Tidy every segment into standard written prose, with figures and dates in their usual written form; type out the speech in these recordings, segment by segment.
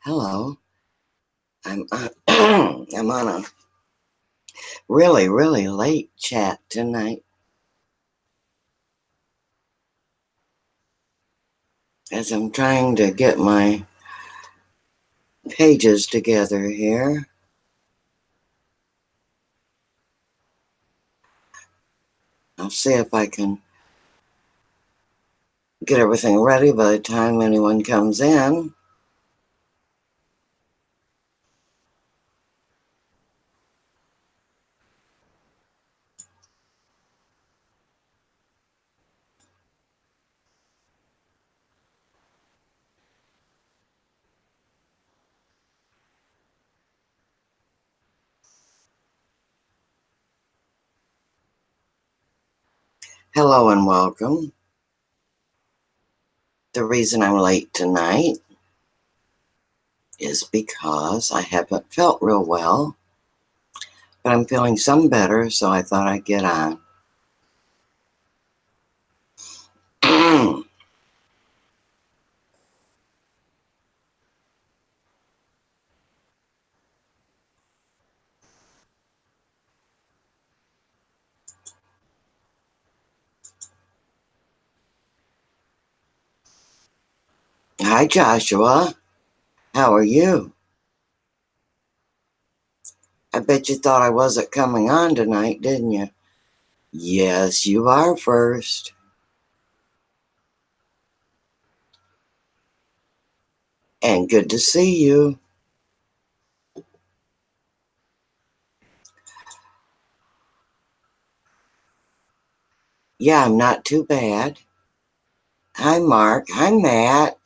Hello. I'm I'm on a really late chat tonight as I'm trying to get my pages together here. I'll see if I can get everything ready by the time anyone comes in. Hello and welcome. The reason I'm late tonight is because I haven't felt real well, but I'm feeling some better, so I thought I'd get on. Hi, Joshua. How are you? I bet you thought I wasn't coming on tonight, didn't you? Yes, you are first. And good to see you. Yeah, I'm not too bad. Hi, Mark. Hi, Matt.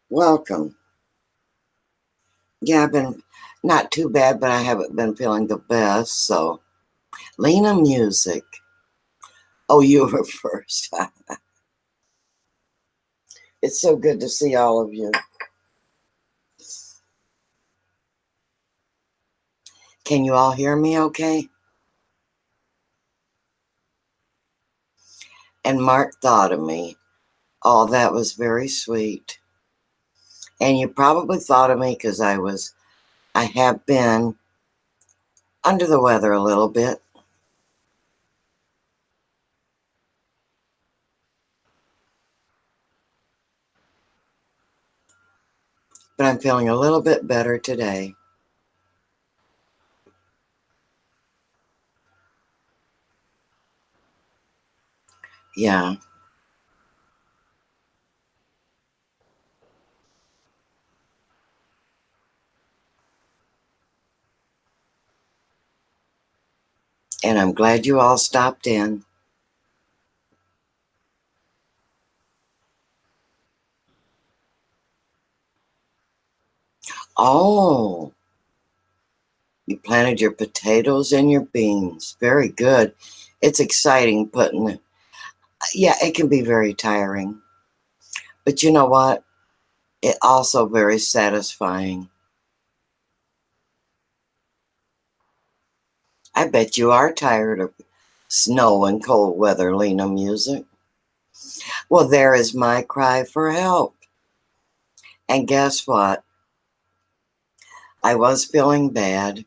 Welcome. Yeah, I've been not too bad, but I haven't been feeling the best. So, Lena Music. Oh, you were first. It's so good to see all of you. Can you all hear me okay? And Mark thought of me. Oh, that was very sweet. And you probably thought of me because I have been under the weather a little bit, but I'm feeling a little bit better today. Yeah. And I'm glad you all stopped in. Oh, you planted your potatoes and your beans. Very good. It's exciting putting it. Yeah, it can be very tiring. But you know what? It also very satisfying. I bet you are tired of snow and cold weather, Lena Music. Well, there is my cry for help. And guess what? I was feeling bad.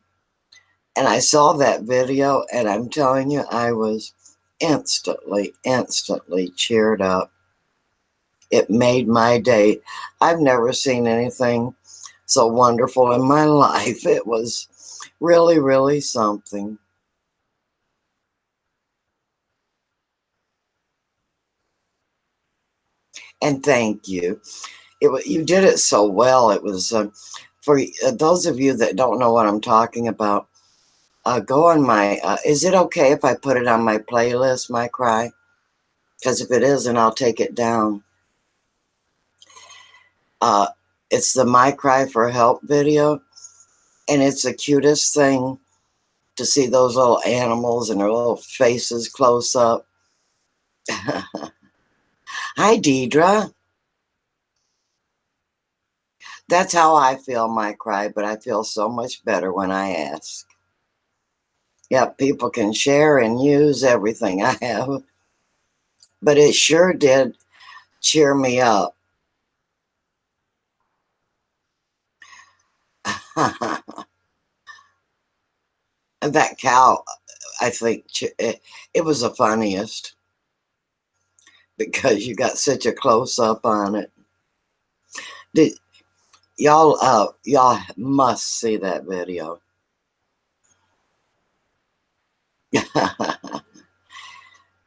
And I saw that video, and I'm telling you, I was instantly cheered up. It made my day. I've never seen anything so wonderful in my life. It was really something. And thank you. You did it so well. It was for those of you that don't know what I'm talking about. Go on my. Is it okay if I put it on my playlist, My Cry? Because if it isn't, I'll take it down. Uh, it's the My Cry for Help video, and it's the cutest thing to see those little animals and their little faces close up. Hi, Deidre. That's how I feel, My Cry, but I feel so much better when I ask. Yep, people can share and use everything I have, but it sure did cheer me up. And that cow, I think it was the funniest because you got such a close up on it. Did y'all must see that video.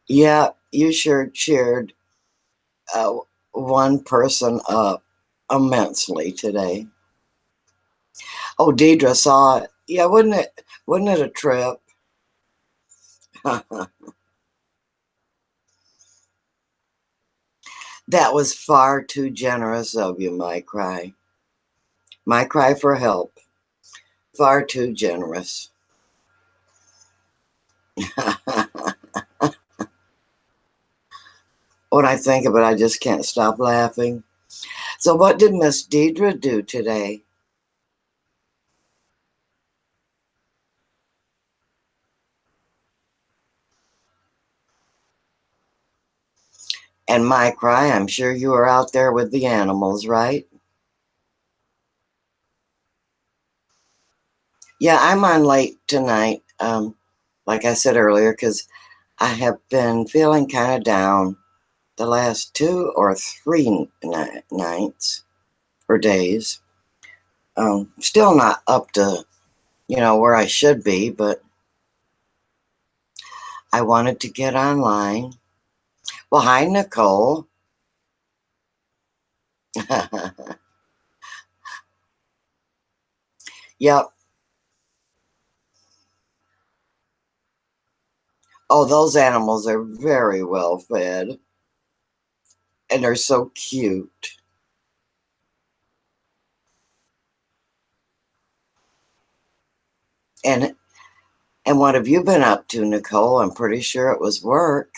Yeah, you sure cheered uh, one person up immensely today. Oh, Deidre saw it. Yeah, wouldn't it a trip? That was far too generous of you, my cry. My cry for help. Far too generous. When I think of it, I just can't stop laughing. So what did Miss Deidre do today? And my cry, I'm sure you were out there with the animals, right? Yeah, I'm on late tonight. Like I said earlier, because I have been feeling kind of down the last 2 or 3 nights or days. Still not up to, where I should be, but I wanted to get online. Well, hi, Nicole. Yep. Oh, those animals are very well fed and they're so cute. And what have you been up to, Nicole? I'm pretty sure it was work.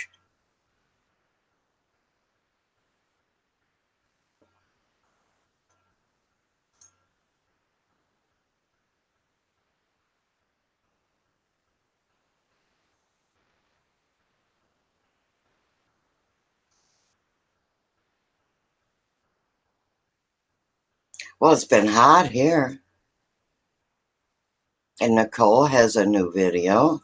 Well, it's been hot here. And Nicole has a new video.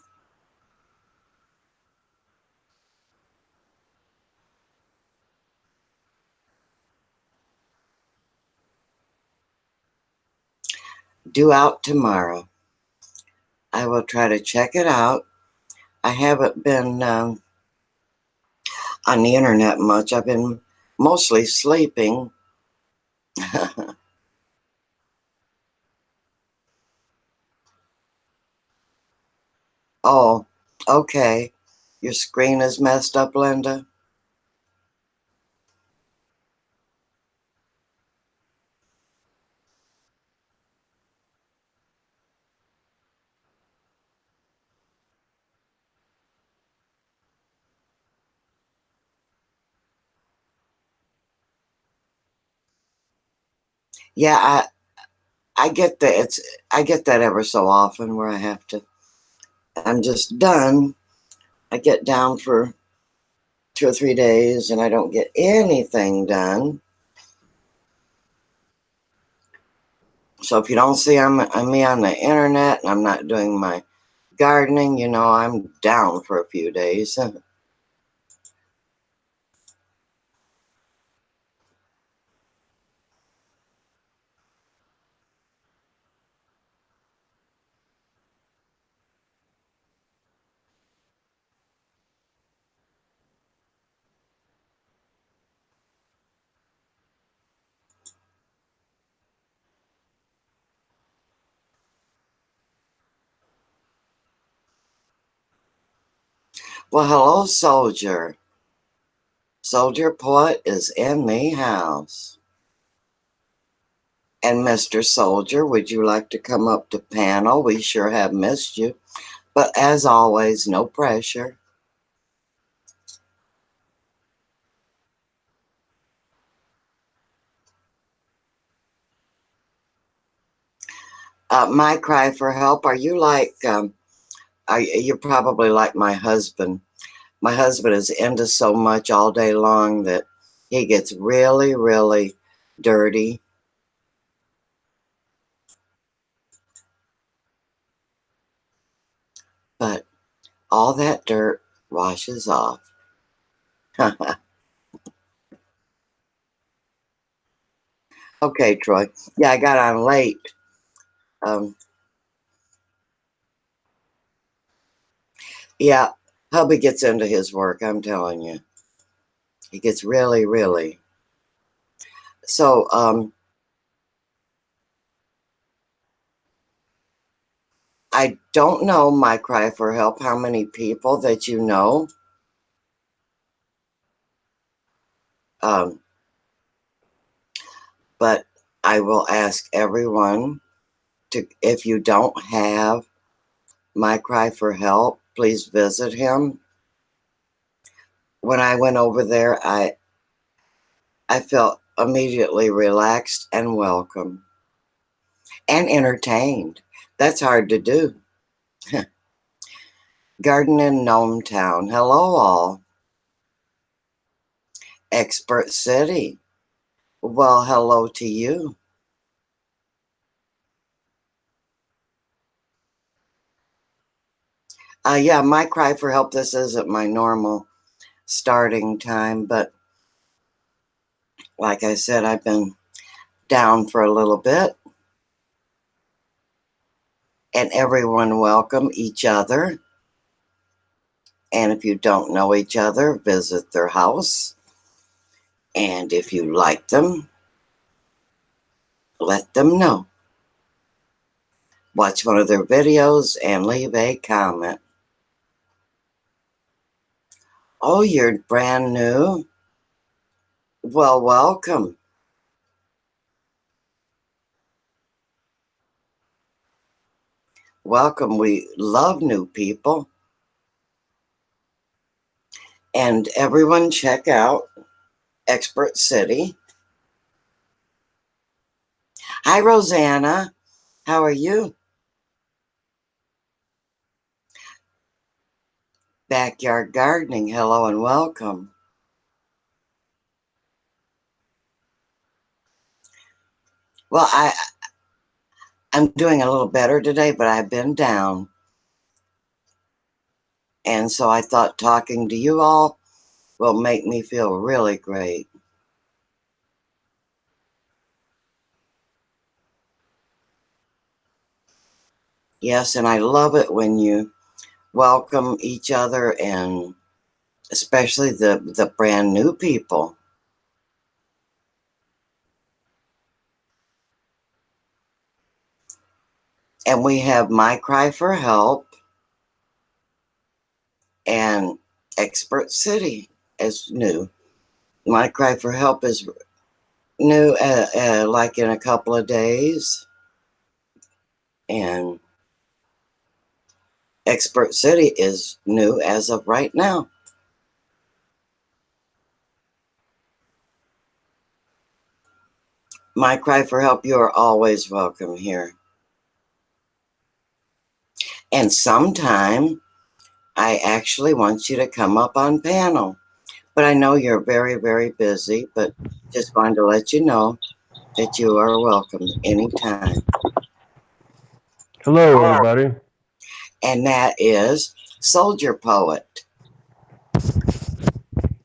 Due out tomorrow. I will try to check it out. I haven't been on the internet much. I've been mostly sleeping. Oh, okay. Your screen is messed up, Linda? Yeah, I get that. I get that ever so often where I'm just done. I get down for 2 or 3 days and I don't get anything done. So if you don't see me on the internet and I'm not doing my gardening, I'm down for a few days. Well, hello, Soldier. Soldier Poet is in the house. And Mr. Soldier, would you like to come up to panel? We sure have missed you. But as always, no pressure. My cry for help. Are you like, you're probably like my husband. My husband is into so much all day long that he gets really, really dirty. but all that dirt washes off. Okay, Troy. Yeah, I got on late. Um, yeah, hubby gets into his work, I'm telling you. He gets really, really. So, I don't know, my cry for help, how many people that you know. Um, but I will ask everyone to, if you don't have my cry for help, please visit him. When I went over there, I felt immediately relaxed and welcome and entertained. That's hard to do. Garden in Gnome Town. Hello, all. Expert City. Well, hello to you. Yeah, my cry for help. This isn't my normal starting time, but like I said, I've been down for a little bit. And everyone welcome each other. And if you don't know each other, visit their house. And if you like them, let them know. Watch one of their videos and leave a comment. Oh, you're brand new? Well, welcome. Welcome. We love new people. And everyone check out Expert City. Hi, Rosanna. How are you? Backyard Gardening. Hello and welcome. Well, I'm doing a little better today, but I've been down. And so I thought talking to you all will make me feel really great. Yes, and I love it when you welcome each other, and especially the brand new people. And we have My Cry for Help and Expert City is new. My Cry for Help is new, like in a couple of days. And Expert City is new as of right now. My Cry for Help, you are always welcome here. And sometime I actually want you to come up on panel. But I know you're very, very busy, but just wanted to let you know that you are welcome anytime. Hello, everybody. And that is Soldier Poet.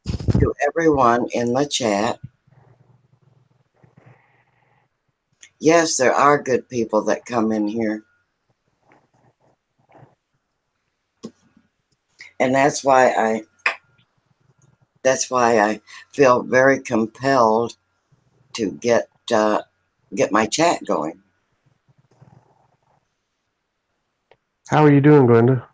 To everyone in the chat, yes, there are good people that come in here. And that's why I feel very compelled to get my chat going. How are you doing, Glenda?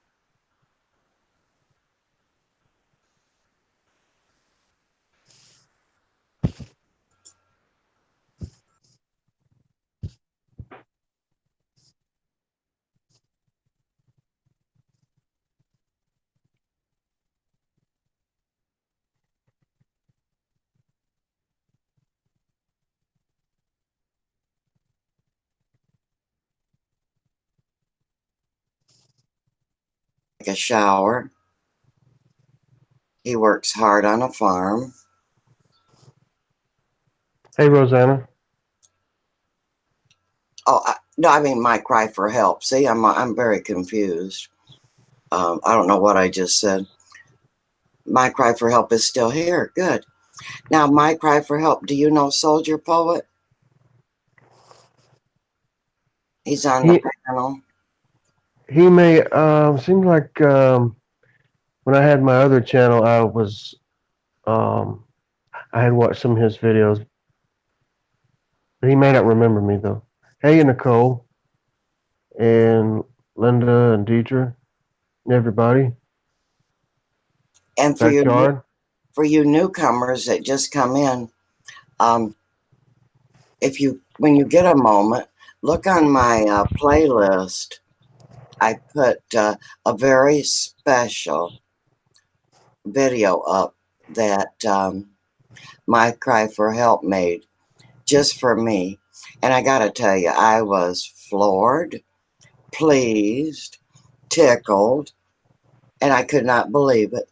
Take a shower. He works hard on a farm. Hey, Rosanna. Oh, no, I mean my cry for help. See, I'm very confused. I don't know what I just said. My Cry for Help is still here. Good. Now, My Cry for Help, do you know Soldier Poet? He's on the He panel. he may seems like when I had my other channel, I had watched some of his videos. He may not remember me though. Hey, Nicole and Linda and Deidre and everybody. And Backyard. for you newcomers that just come in, um, when you get a moment, look on my playlist. I put a very special video up that My Cry for Help made just for me. And I got to tell you, I was floored, pleased, tickled, and I could not believe it.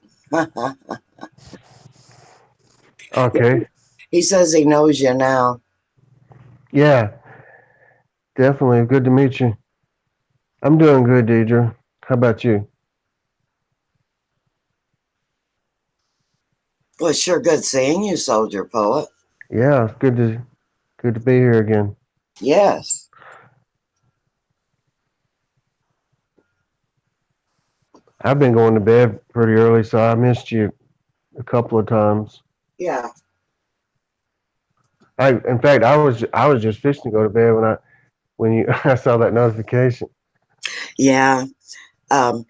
Okay. He says he knows you now. Yeah, definitely. Good to meet you. I'm doing good, Deidre. How about you? Well, it's sure good seeing you, Soldier Poet. Yeah, it's good to be here again. Yes. I've been going to bed pretty early, so I missed you a couple of times. Yeah. In fact, I was just fixing to go to bed when you I saw that notification. Yeah. Um,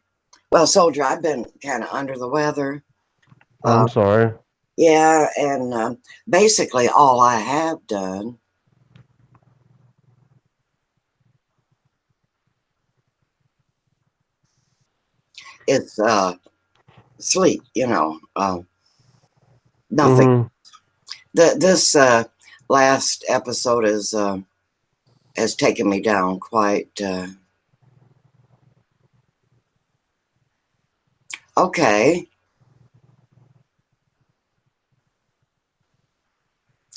well, Soldier, I've been kind of under the weather. I'm Uh, sorry. yeah, and basically all I have done is sleep. Nothing. Mm-hmm. This last episode has taken me down quite. Okay,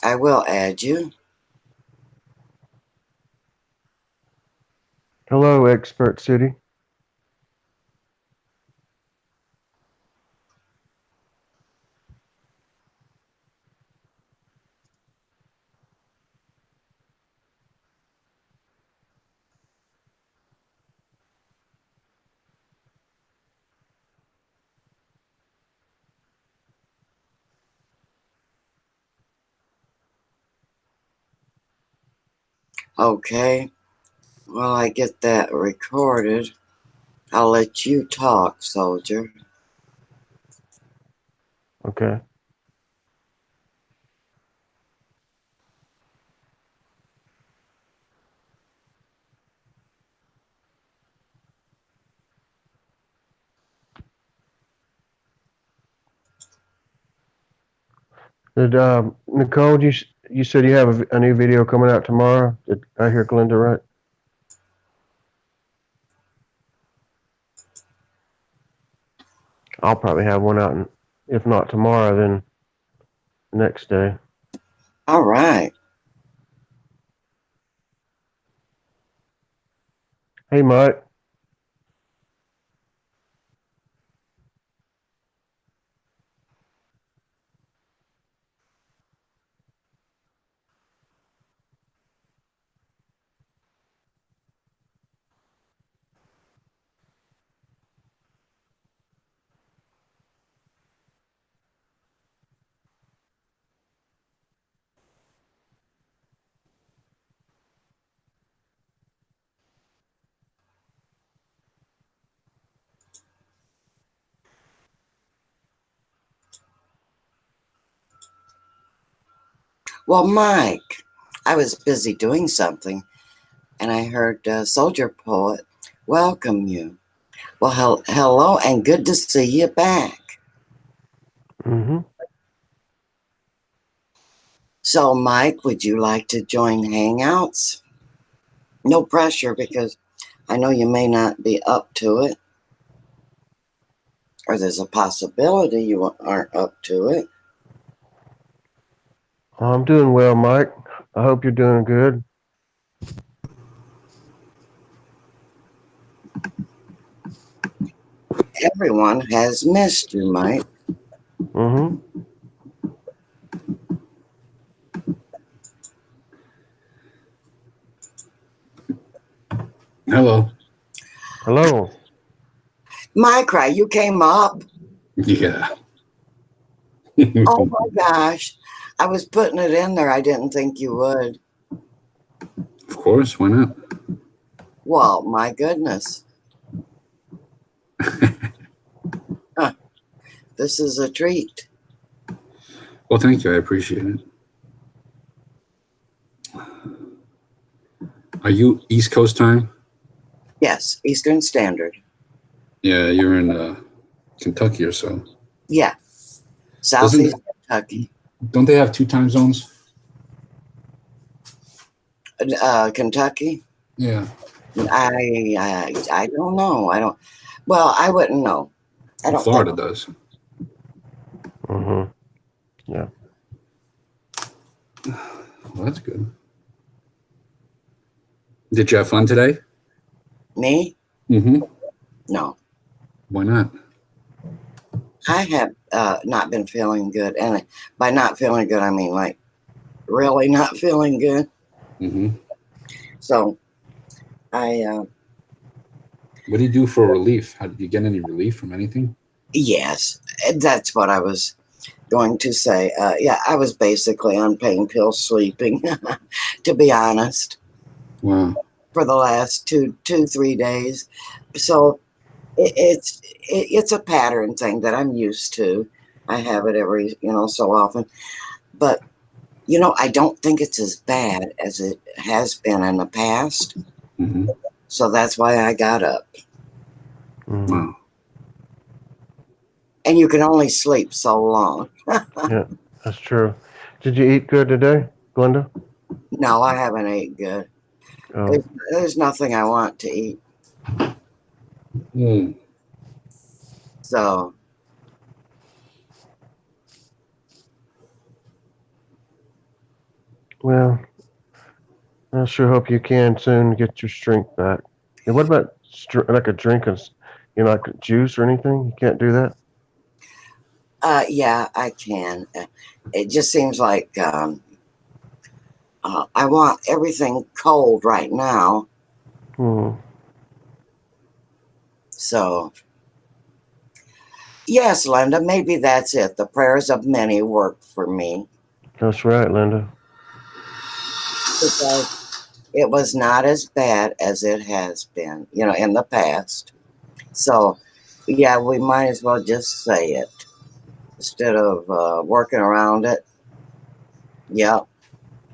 I will add you. Hello, Expert City. Okay, well, I get that recorded. I'll let you talk, Soldier. Okay. Did Nicole? You said you have a new video coming out tomorrow? Did I hear Glenda right? I'll probably have one out, if not tomorrow, then the next day. All right. Hey, Mike. Well, Mike, I was busy doing something, and I heard Soldier Poet welcome you. Well, hello, and good to see you back. Mm-hmm. So, Mike, would you like to join Hangouts? No pressure, because I know you may not be up to it, or there's a possibility you aren't up to it. I'm doing well, Mike. I hope you're doing good. Everyone has missed you, Mike. Mm-hmm. Hello. Hello. My cry, you came up. Yeah. Oh my gosh. I was putting it in there. I didn't think you would. Of course. Why not? Well, my goodness. Huh, this is a treat. Well, thank you. I appreciate it. Are you East Coast time? Yes, Eastern Standard. Yeah, you're in Kentucky or so. Yeah, Doesn't Southeast Kentucky. don't they have 2 time zones? Kentucky. Yeah. I don't know. I don't. Well, I wouldn't know. I don't Florida think. does. Mm-hmm. Yeah. Well, that's good. Did you have fun today? Me? Mm-hmm. No. Why not? I have not been feeling good, and by not feeling good, I mean like really not feeling good. Mm-hmm. So I What do you do for relief? How did you get any relief from anything? yes, that's what I was going to say. Yeah, I was basically on pain pills, sleeping. To be honest, Wow. for the last 3 days. So it's a pattern thing that I'm used to. I have it every so often, but I don't think it's as bad as it has been in the past. Mm-hmm. So that's why I got up. Mm-hmm. Wow. And you can only sleep so long. Yeah, that's true. Did you eat good today, Glenda? No, I haven't ate good. Oh, There's nothing I want to eat. Mm. So well, I sure hope you can soon get your strength back. And what about like a drink of, like juice or anything? You can't do that? yeah, I can. It just seems like I want everything cold right now. Hmm. So yes, Linda, maybe that's it. The prayers of many work for me That's right, Linda. because it was not as bad as it has been, in the past. So yeah, we might as well just say it instead of working around it. Yep.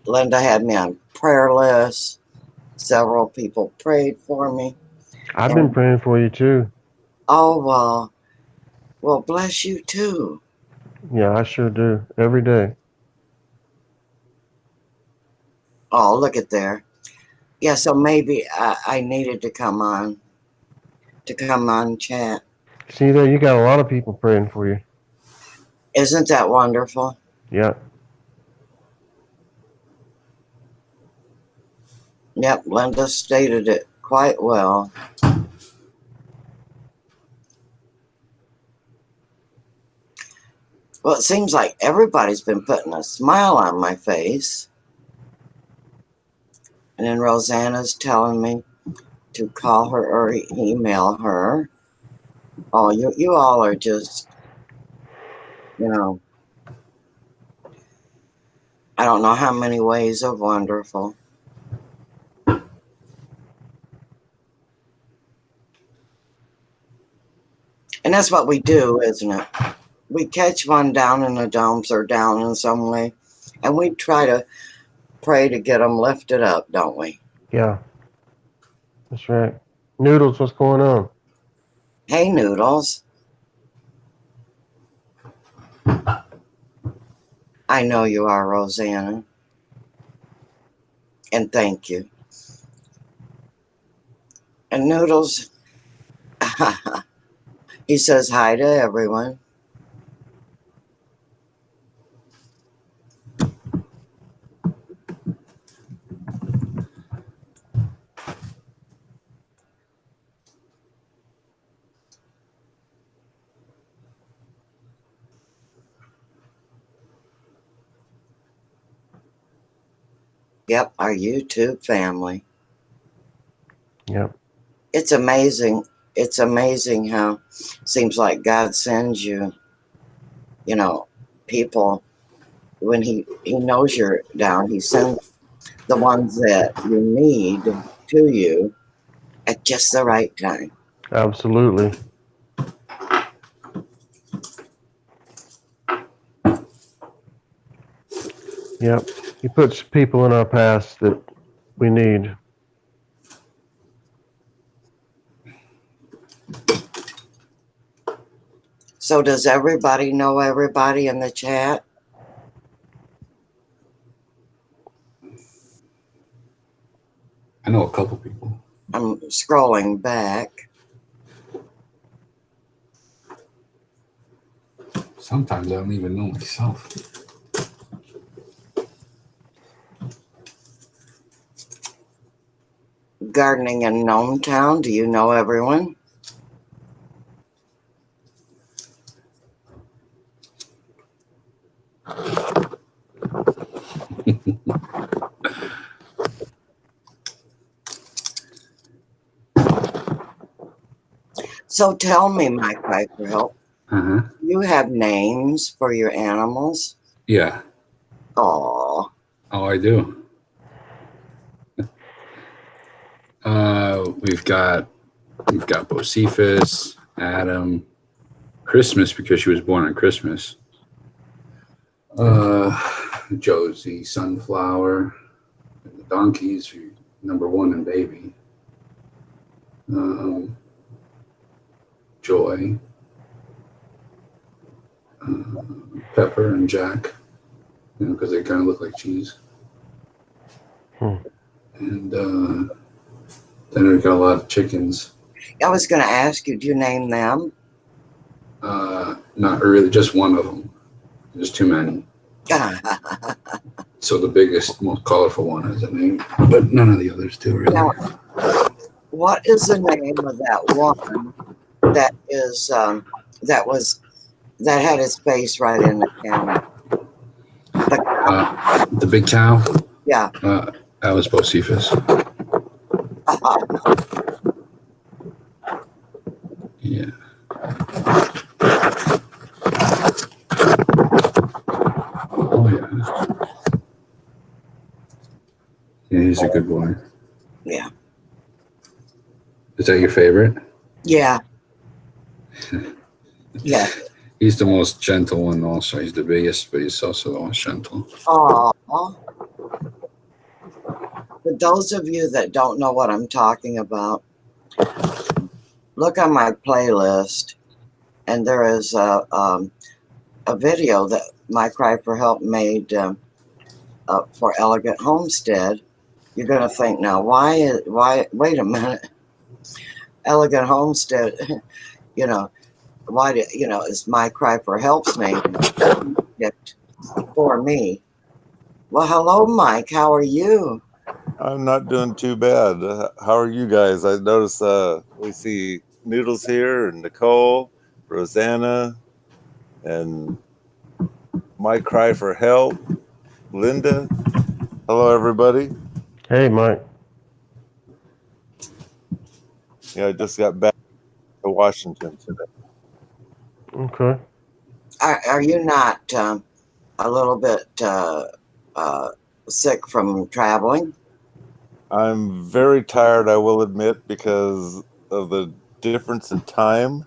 Linda had me on prayer lists. Several people prayed for me. I've been And praying for you too. oh, well, bless you too. Yeah, I sure do. Every day. Oh, look at there. Yeah, so maybe I needed to come on chat. See there, you got a lot of people praying for you. Isn't that wonderful? Yeah. Yep, Linda stated it quite well. Well, it seems like everybody's been putting a smile on my face. And then Rosanna's telling me to call her or email her. Oh, you all are just, I don't know how many ways of wonderful. And that's what we do, isn't it? We catch one down in the dumps or down in some way, and we try to pray to get them lifted up, don't we? Yeah. That's right. Noodles, what's going on? Hey, Noodles. I know you are, Rosanna. And thank you. And Noodles, he says hi to everyone. Yep, our YouTube family. Yep. It's amazing. It's amazing how seems like God sends you, you know, people when he knows you're down. He sends the ones that you need to you at just the right time. Absolutely. Yep. He puts people in our past that we need. So does everybody know everybody in the chat? I know a couple people. I'm scrolling back. Sometimes I don't even know myself. Gardening in Gnome Town. Do you know everyone? So tell me, my cry for help. Uh-huh. You have names for your animals? Yeah. Oh, Oh, I do. We've got Bocephus, Adam, Christmas because she was born on Christmas. Josie, Sunflower, and the donkeys, number one and baby. Joy, Pepper, and Jack, because they kind of look like cheese. And then we've got a lot of chickens. I was going to ask you, do you name them? Not really, just one of them. There's too many. So the biggest, most colorful one has a name, but none of the others do really. Now, what is the name of that one that is that had his face right in the camera? The big cow? Yeah. That was Bocephus. Yeah. Oh, yeah. Yeah, he's a good boy. Yeah. Is that your favorite? Yeah. Yeah. He's the most gentle one also. He's the biggest, but he's also the most gentle. Oh. For those of you that don't know what I'm talking about, look on my playlist, and there is a video that My Cry for Help made for Elegant Homestead. You're going to think now, why, wait a minute. Elegant Homestead, why do, is My Cry for Help's name for me? Well, hello, Mike. How are you? I'm not doing too bad. How are you guys? I notice we see Noodles here, and Nicole, Rosanna, and My Cry for Help, Linda. Hello, everybody. Hey, Mike. Yeah, I just got back to Washington today. Okay. Are you not a little bit sick from traveling? I'm very tired, I will admit, because of the difference in time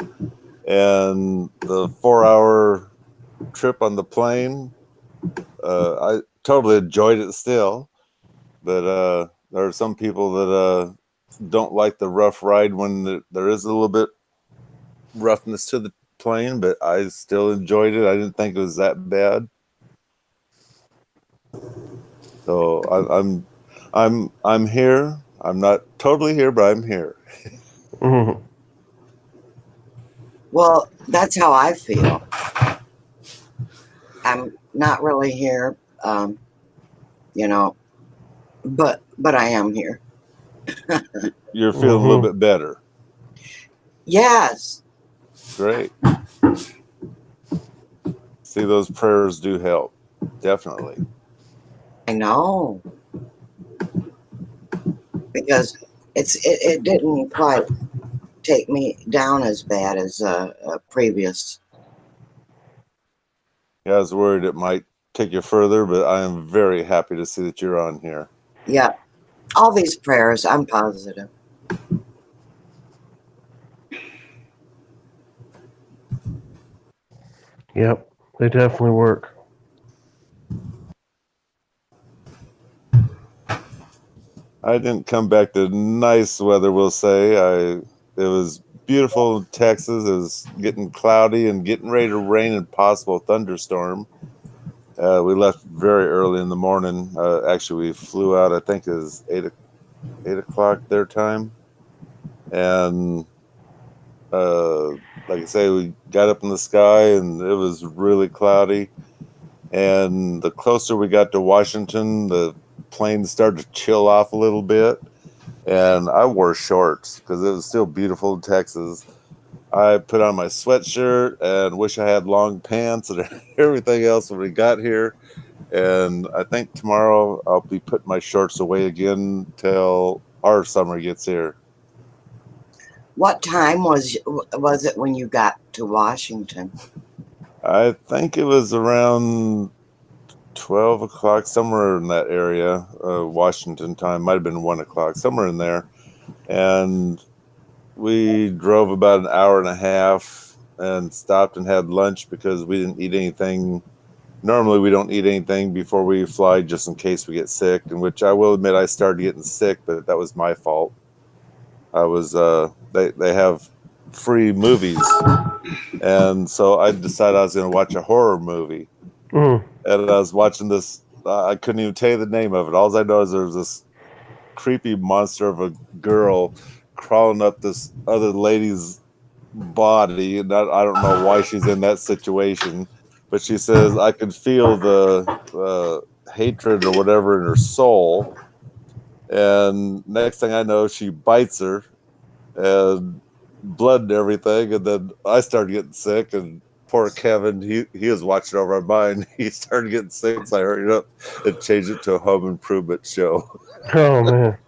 and the 4-hour trip on the plane. I totally enjoyed it still, but there are some people that don't like the rough ride when there is a little bit roughness to the plane, but I still enjoyed it. I didn't think it was that bad. So I'm here. I'm not totally here, but I'm here. Mm-hmm. Well, that's how I feel. I'm not really here, but I am here. You're feeling a little bit better. Yes. Great. See, those prayers do help. Definitely. I know. because it didn't quite take me down as bad as previous. Yeah, I was worried it might take you further, but I am very happy to see that you're on here. Yeah, all these prayers, I'm positive. Yep, they definitely work. I didn't come back to nice weather, we'll say. It was beautiful in Texas. It was getting cloudy and getting ready to rain and possible thunderstorm. We left very early in the morning. Actually, we flew out, I think it was 8 o'clock their time. And like I say, we got up in the sky and it was really cloudy. And the closer we got to Washington, the plane started to chill off a little bit. And I wore shorts because it was still beautiful in Texas. I put on my sweatshirt and wish I had long pants and everything else when we got here. And I think tomorrow I'll be putting my shorts away again till our summer gets here. What time was it when you got to Washington? I think it was around 12 o'clock, somewhere in that area, Washington time. Might have been 1 o'clock, somewhere in there. And we drove about an hour and a half and stopped and had lunch because we didn't eat anything. Normally, we don't eat anything before we fly just in case we get sick, in which I will admit I started getting sick, but that was my fault. I was, they have free movies. And so I decided I was going to watch a horror movie. Mm. And I was watching this. I couldn't even tell you the name of it. All I know is there was this creepy monster of a girl crawling up this other lady's body, and I don't know why she's in that situation, but she says I could feel the hatred or whatever in her soul. And next thing I know, she bites her, and blood and everything. And then I started getting sick, and poor Kevin, he was watching over on mine. He started getting sick, so I hurried up and changed it to a home improvement show. Oh man.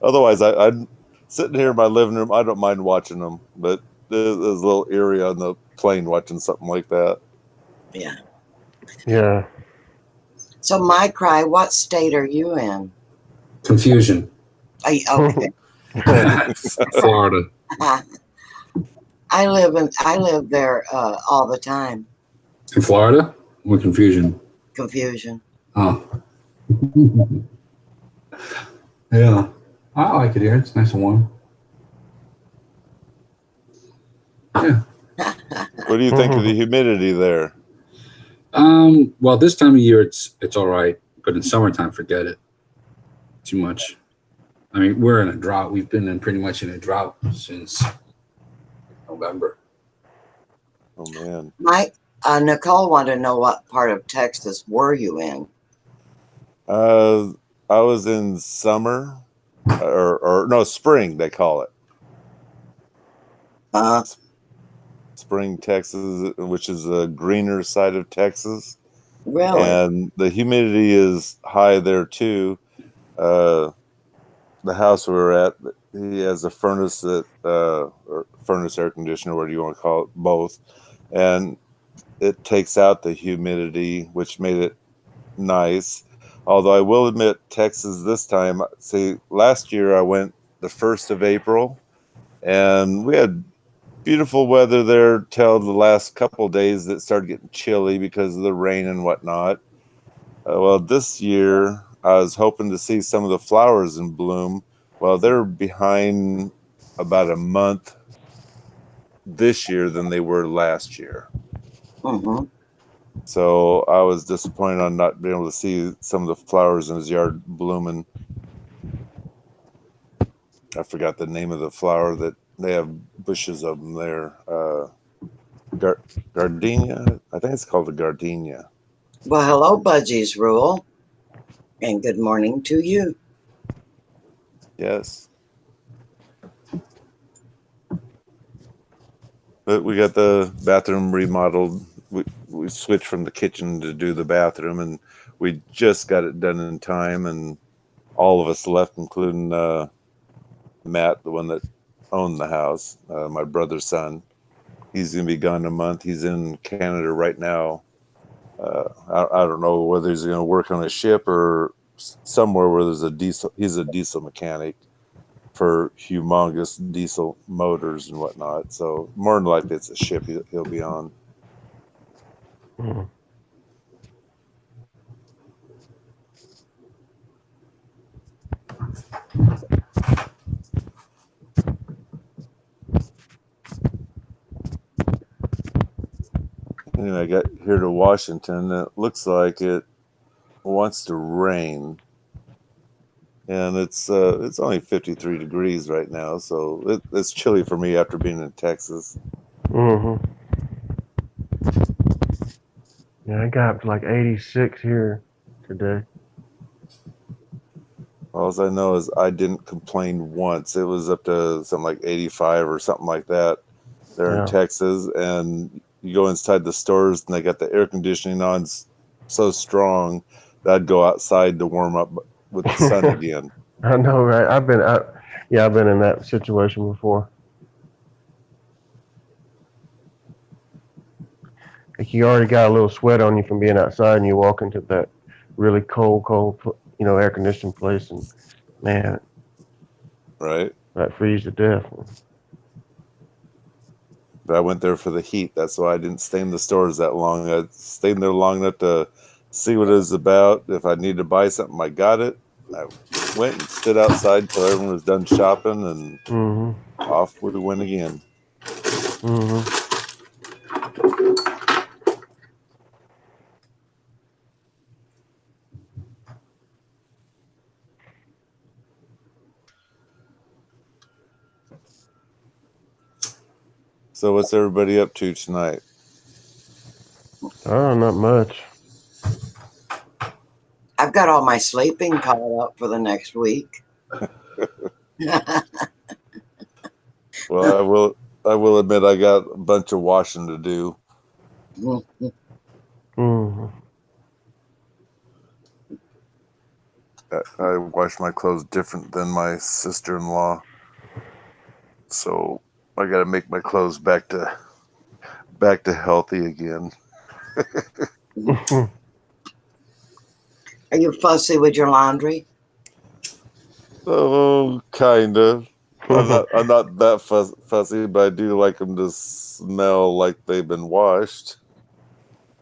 Otherwise, I'm sitting here in my living room. I don't mind watching them, but it was a little eerie on the plane watching something like that. Yeah. Yeah. So, my cry, what state are you in? Confusion. Okay. Florida. I live there all the time. In Florida? Or confusion? Confusion. Oh. Yeah. I like it here. It's nice and warm. Yeah. What do you think of the humidity there? Well, this time of year it's all right, but in summertime, forget it. Too much. I mean, we're in a drought. We've been pretty much in a drought since November. Oh man. Mike, Nicole wanted to know what part of Texas were you in? I was in summer, or no, spring they call it. Spring, Texas, which is the greener side of Texas. Really? And the humidity is high there too. The house we were at, he has a furnace that, or furnace air conditioner, whatever you want to call it, both. And it takes out the humidity, which made it nice. Although I will admit, Texas this time, see, last year I went the 1st of April, and we had beautiful weather there till the last couple of days that started getting chilly because of the rain and whatnot. Well, this year I was hoping to see some of the flowers in bloom. Well, they're behind about a month this year than they were last year. Mm-hmm. So I was disappointed on not being able to see some of the flowers in his yard blooming. I forgot the name of the flower that they have bushes of them there. Gardenia? I think it's called the gardenia. Well, hello, Budgies Rule, and good morning to you. Yes. But we got the bathroom remodeled. We switched from the kitchen to do the bathroom, and we just got it done in time. And all of us left, including Matt, the one that owned the house, my brother's son. He's going to be gone a month. He's in Canada right now. I don't know whether he's going to work on a ship or somewhere where there's a diesel. He's a diesel mechanic for humongous diesel motors and whatnot. So more than likely it's a ship he'll be on. Mm. Anyway, I got here to Washington, and it looks like it wants to rain. And it's only 53 degrees right now, so it's chilly for me after being in Texas. Mm-hmm. Yeah, I got up to like 86 here today. All I know is I didn't complain once. It was up to something like 85 or something like that there in Yeah. Texas. And you go inside the stores and they got the air conditioning on so strong that I'd go outside to warm up with the sun again. I know, right? I've been in that situation before. Like you already got a little sweat on you from being outside, and you walk into that really cold, air conditioned place, and man, Right? that freeze to death. But I went there for the heat. That's why I didn't stay in the stores that long. I stayed there long enough to see what it was about. If I needed to buy something, I got it. I went and stood outside till everyone was done shopping, and Mm-hmm. off we went again. Mm-hmm. So what's everybody up to tonight? Oh, not much. I've got all my sleeping caught up for the next week. Well, I will admit I got a bunch of washing to do. Mm-hmm. I wash my clothes different than my sister-in-law, so I got to make my clothes back to healthy again. Are you fussy with your laundry? Oh, kind of. I'm not that fussy, but I do like them to smell like they've been washed.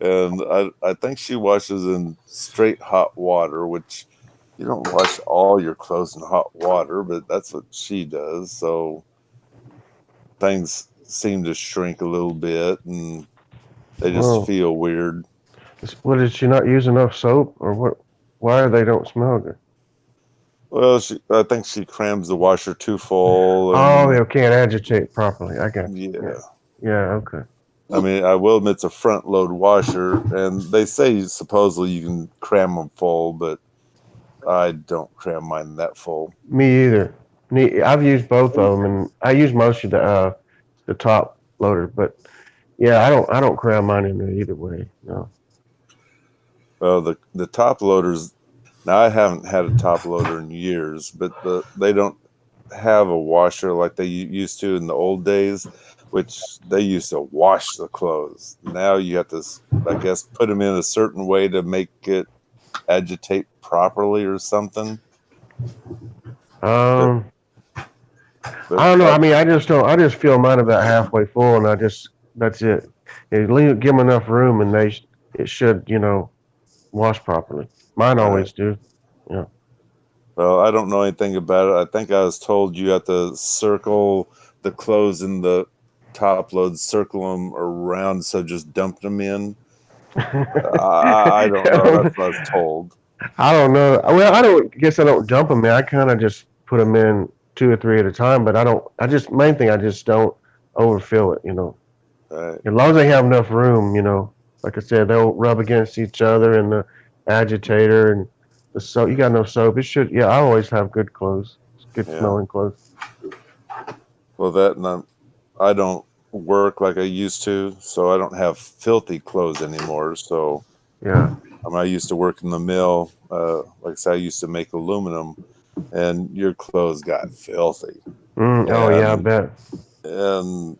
And I think she washes in straight hot water, which you don't wash all your clothes in hot water, but that's what she does. So things seem to shrink a little bit, and they just Whoa. feel weird. What, did she not use enough soap, or what? Why they don't smell good? Well, I think she crams the washer too full. Oh, And, they can't agitate properly. I got you. yeah. Yeah, okay. I mean, I will admit it's a front load washer, and they say supposedly you can cram them full, but I don't cram mine that full. Me either. I've used both of them, and I use most of the top loader, but yeah, I don't cram mine in there either way. No. Well, the top loaders. Now I haven't had a top loader in years, but they don't have a washer like they used to in the old days, which they used to wash the clothes. Now you have to, I guess, put them in a certain way to make it agitate properly or something. But But I don't know. I mean, I just fill mine about halfway full, and that's it. Give them enough room, and it should, wash properly. Mine always do. Yeah. Well, I don't know anything about it. I think I was told you have to circle the clothes in the top load, circle them around, so just dump them in. I don't know. That's what I was told. I don't know. Well, I don't dump them in. I kind of just put them in 2 or 3 at a time, but main thing, I just don't overfill it, Right. As long as they have enough room, like I said, they'll rub against each other and the agitator and the soap. You got no soap. I always have good clothes, good smelling clothes. Well, I don't work like I used to, so I don't have filthy clothes anymore. So Yeah. I used to work in the mill. Like I said, I used to make aluminum, and your clothes got filthy. Oh yeah, I bet. And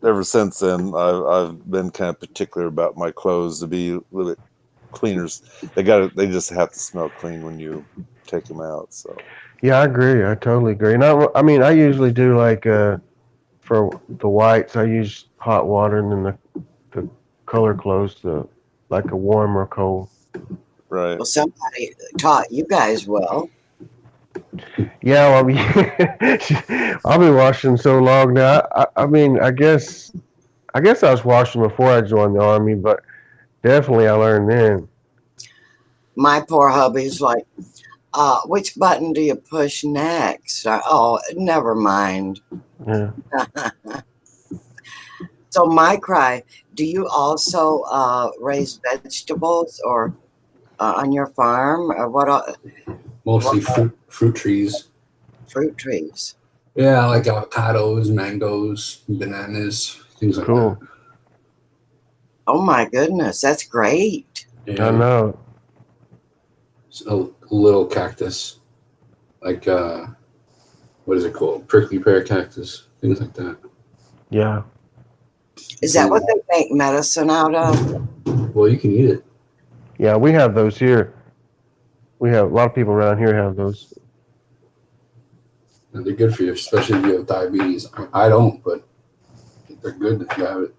ever since then, I've been kind of particular about my clothes to be a little bit cleaners. They just have to smell clean when you take them out. So Yeah, I agree. I totally agree. And I mean, I usually do like for the whites, I use hot water, and then the color clothes, like a warm or cold. right. Well, somebody taught you guys well. Yeah, well, I mean, I've been washing so long now. I mean, I guess I was washing before I joined the army, but definitely I learned then. My poor hubby's like, which button do you push next? Oh, never mind. Yeah. So, my cry, do you also raise vegetables or on your farm or Mostly fruit trees. fruit trees? Yeah, like avocados, mangoes, bananas, things like Cool. that. Oh my goodness, that's great. I know. So a little cactus, like what is it called? Prickly pear cactus, things like that. Yeah. Is that what they make medicine out of? Well, you can eat it. Yeah, we have those here. We have a lot of people around here have those. And they're good for you, especially if you have diabetes. I don't, but they're good if you have it.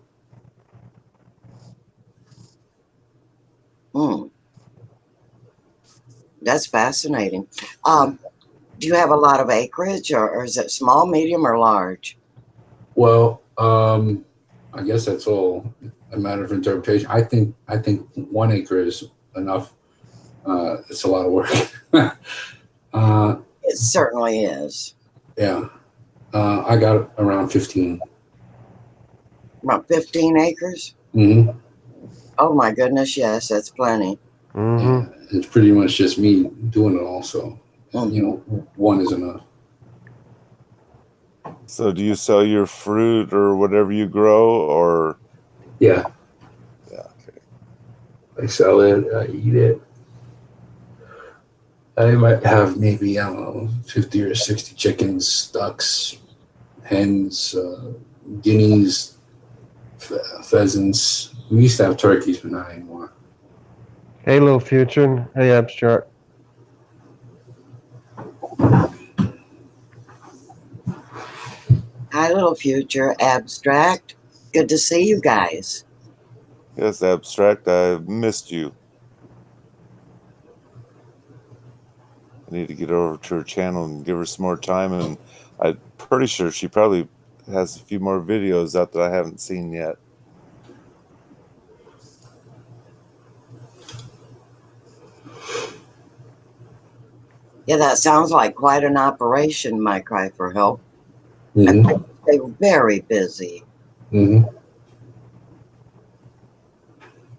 That's fascinating. Do you have a lot of acreage, or is it small, medium, or large? Well, I guess that's all a matter of interpretation. I think 1 acre is enough. It's a lot of work. It certainly is. Yeah, I got around 15. About 15 acres? Mm-hmm. Oh my goodness, yes, that's plenty. Mm-hmm. Yeah, it's pretty much just me doing it all. So, Mhm. you know, 1 is enough. So do you sell your fruit or whatever you grow, or? Yeah, Yeah. Okay. I sell it. I eat it. I might have maybe, I don't know, 50 or 60 chickens, ducks, hens, guineas, pheasants. We used to have turkeys, but not anymore. Hey, Little Future. Hey, Abstract. Hi, Little Future, Abstract. Good to see you guys. Yes, Abstract. I missed you. I need to get over to her channel and give her some more time, and I'm pretty sure she probably has a few more videos out that I haven't seen yet. Yeah, that sounds like quite an operation, my cry for help. Mm-hmm. I think they were very busy. Mm-hmm.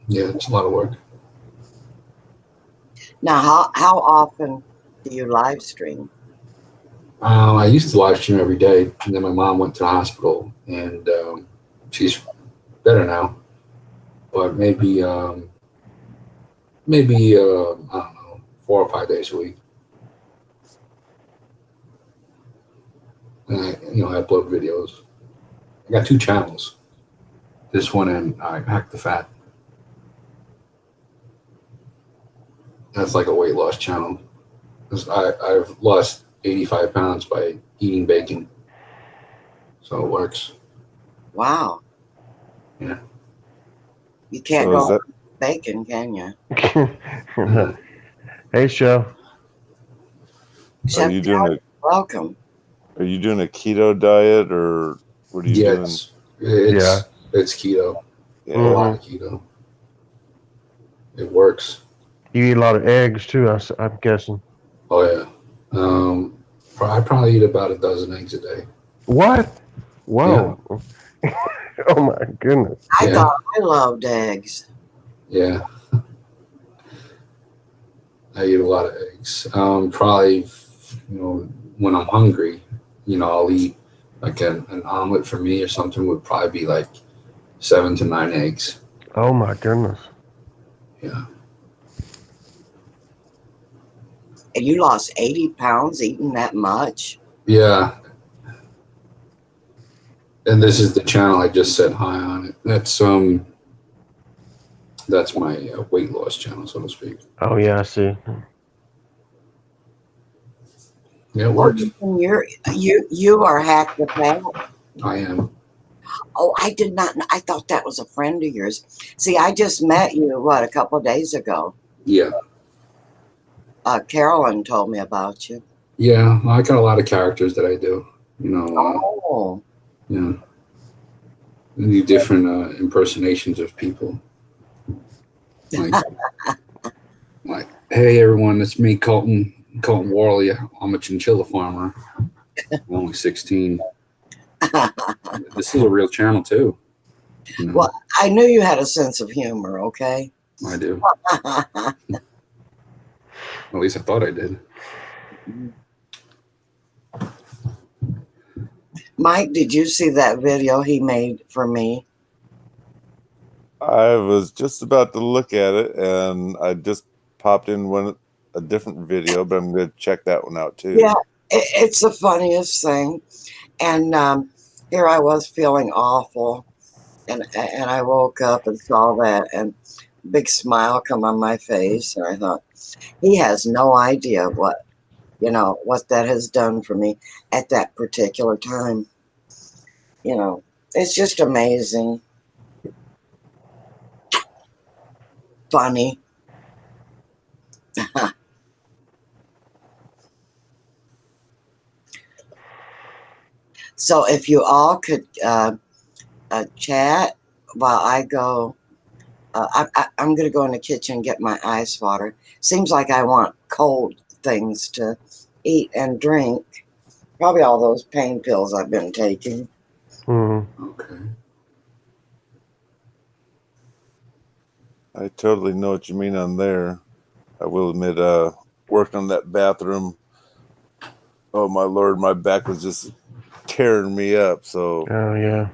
Yeah, it's a lot of work. Now, how often do you live stream? I used to live stream every day, and then my mom went to the hospital, and she's better now. But maybe I don't know, 4 or 5 days a week. And I upload videos. I got 2 channels. This one and I Hack the Fat. That's like a weight loss channel. I've lost 85 pounds by eating bacon. So it works. Wow. Yeah. You can't So go is that- on bacon, can you? Hey, Chef. Are you doing Welcome. Are you doing a keto diet, or what are you doing? It's keto. Yeah. A lot of keto. It works. You eat a lot of eggs, too, I'm guessing. Oh yeah. I probably eat about a dozen eggs a day. What? Whoa. Oh, my goodness. I Yeah. thought I loved eggs. Yeah. I eat a lot of eggs. Probably, when I'm hungry, I'll eat like an omelet for me or something would probably be like 7 to 9 eggs. Oh, my goodness. Yeah. And you lost 80 pounds eating that much? Yeah. And this is the channel I just said hi on it. That's my weight loss channel, so to speak. Oh yeah, I see. Yeah, it works. You are hacked with that. I am. Oh, I did not. I thought that was a friend of yours. See, I just met you a couple of days ago. Yeah. Carolyn told me about you. Yeah. I got a lot of characters that I do. Oh, Yeah. I do different impersonations of people. Like, hey everyone, it's me, Colton Worley. I'm a chinchilla farmer. I'm only 16. This is a real channel too. well, I knew you had a sense of humor. Okay. I do. At least I thought I did. Mike, did you see that video he made for me? I was just about to look at it, and I just popped in a different video, but I'm going to check that one out too. Yeah, it's the funniest thing. And here I was feeling awful, and I woke up and saw that, and big smile come on my face, and I thought, he has no idea what that has done for me at that particular time. It's just amazing. Funny. So if you all could chat while I go, I'm going to go in the kitchen and get my ice water. Seems like I want cold things to eat and drink. Probably all those pain pills I've been taking. Okay. I totally know what you mean on there. I will admit, working on that bathroom, oh my Lord, my back was just tearing me up. So Oh yeah.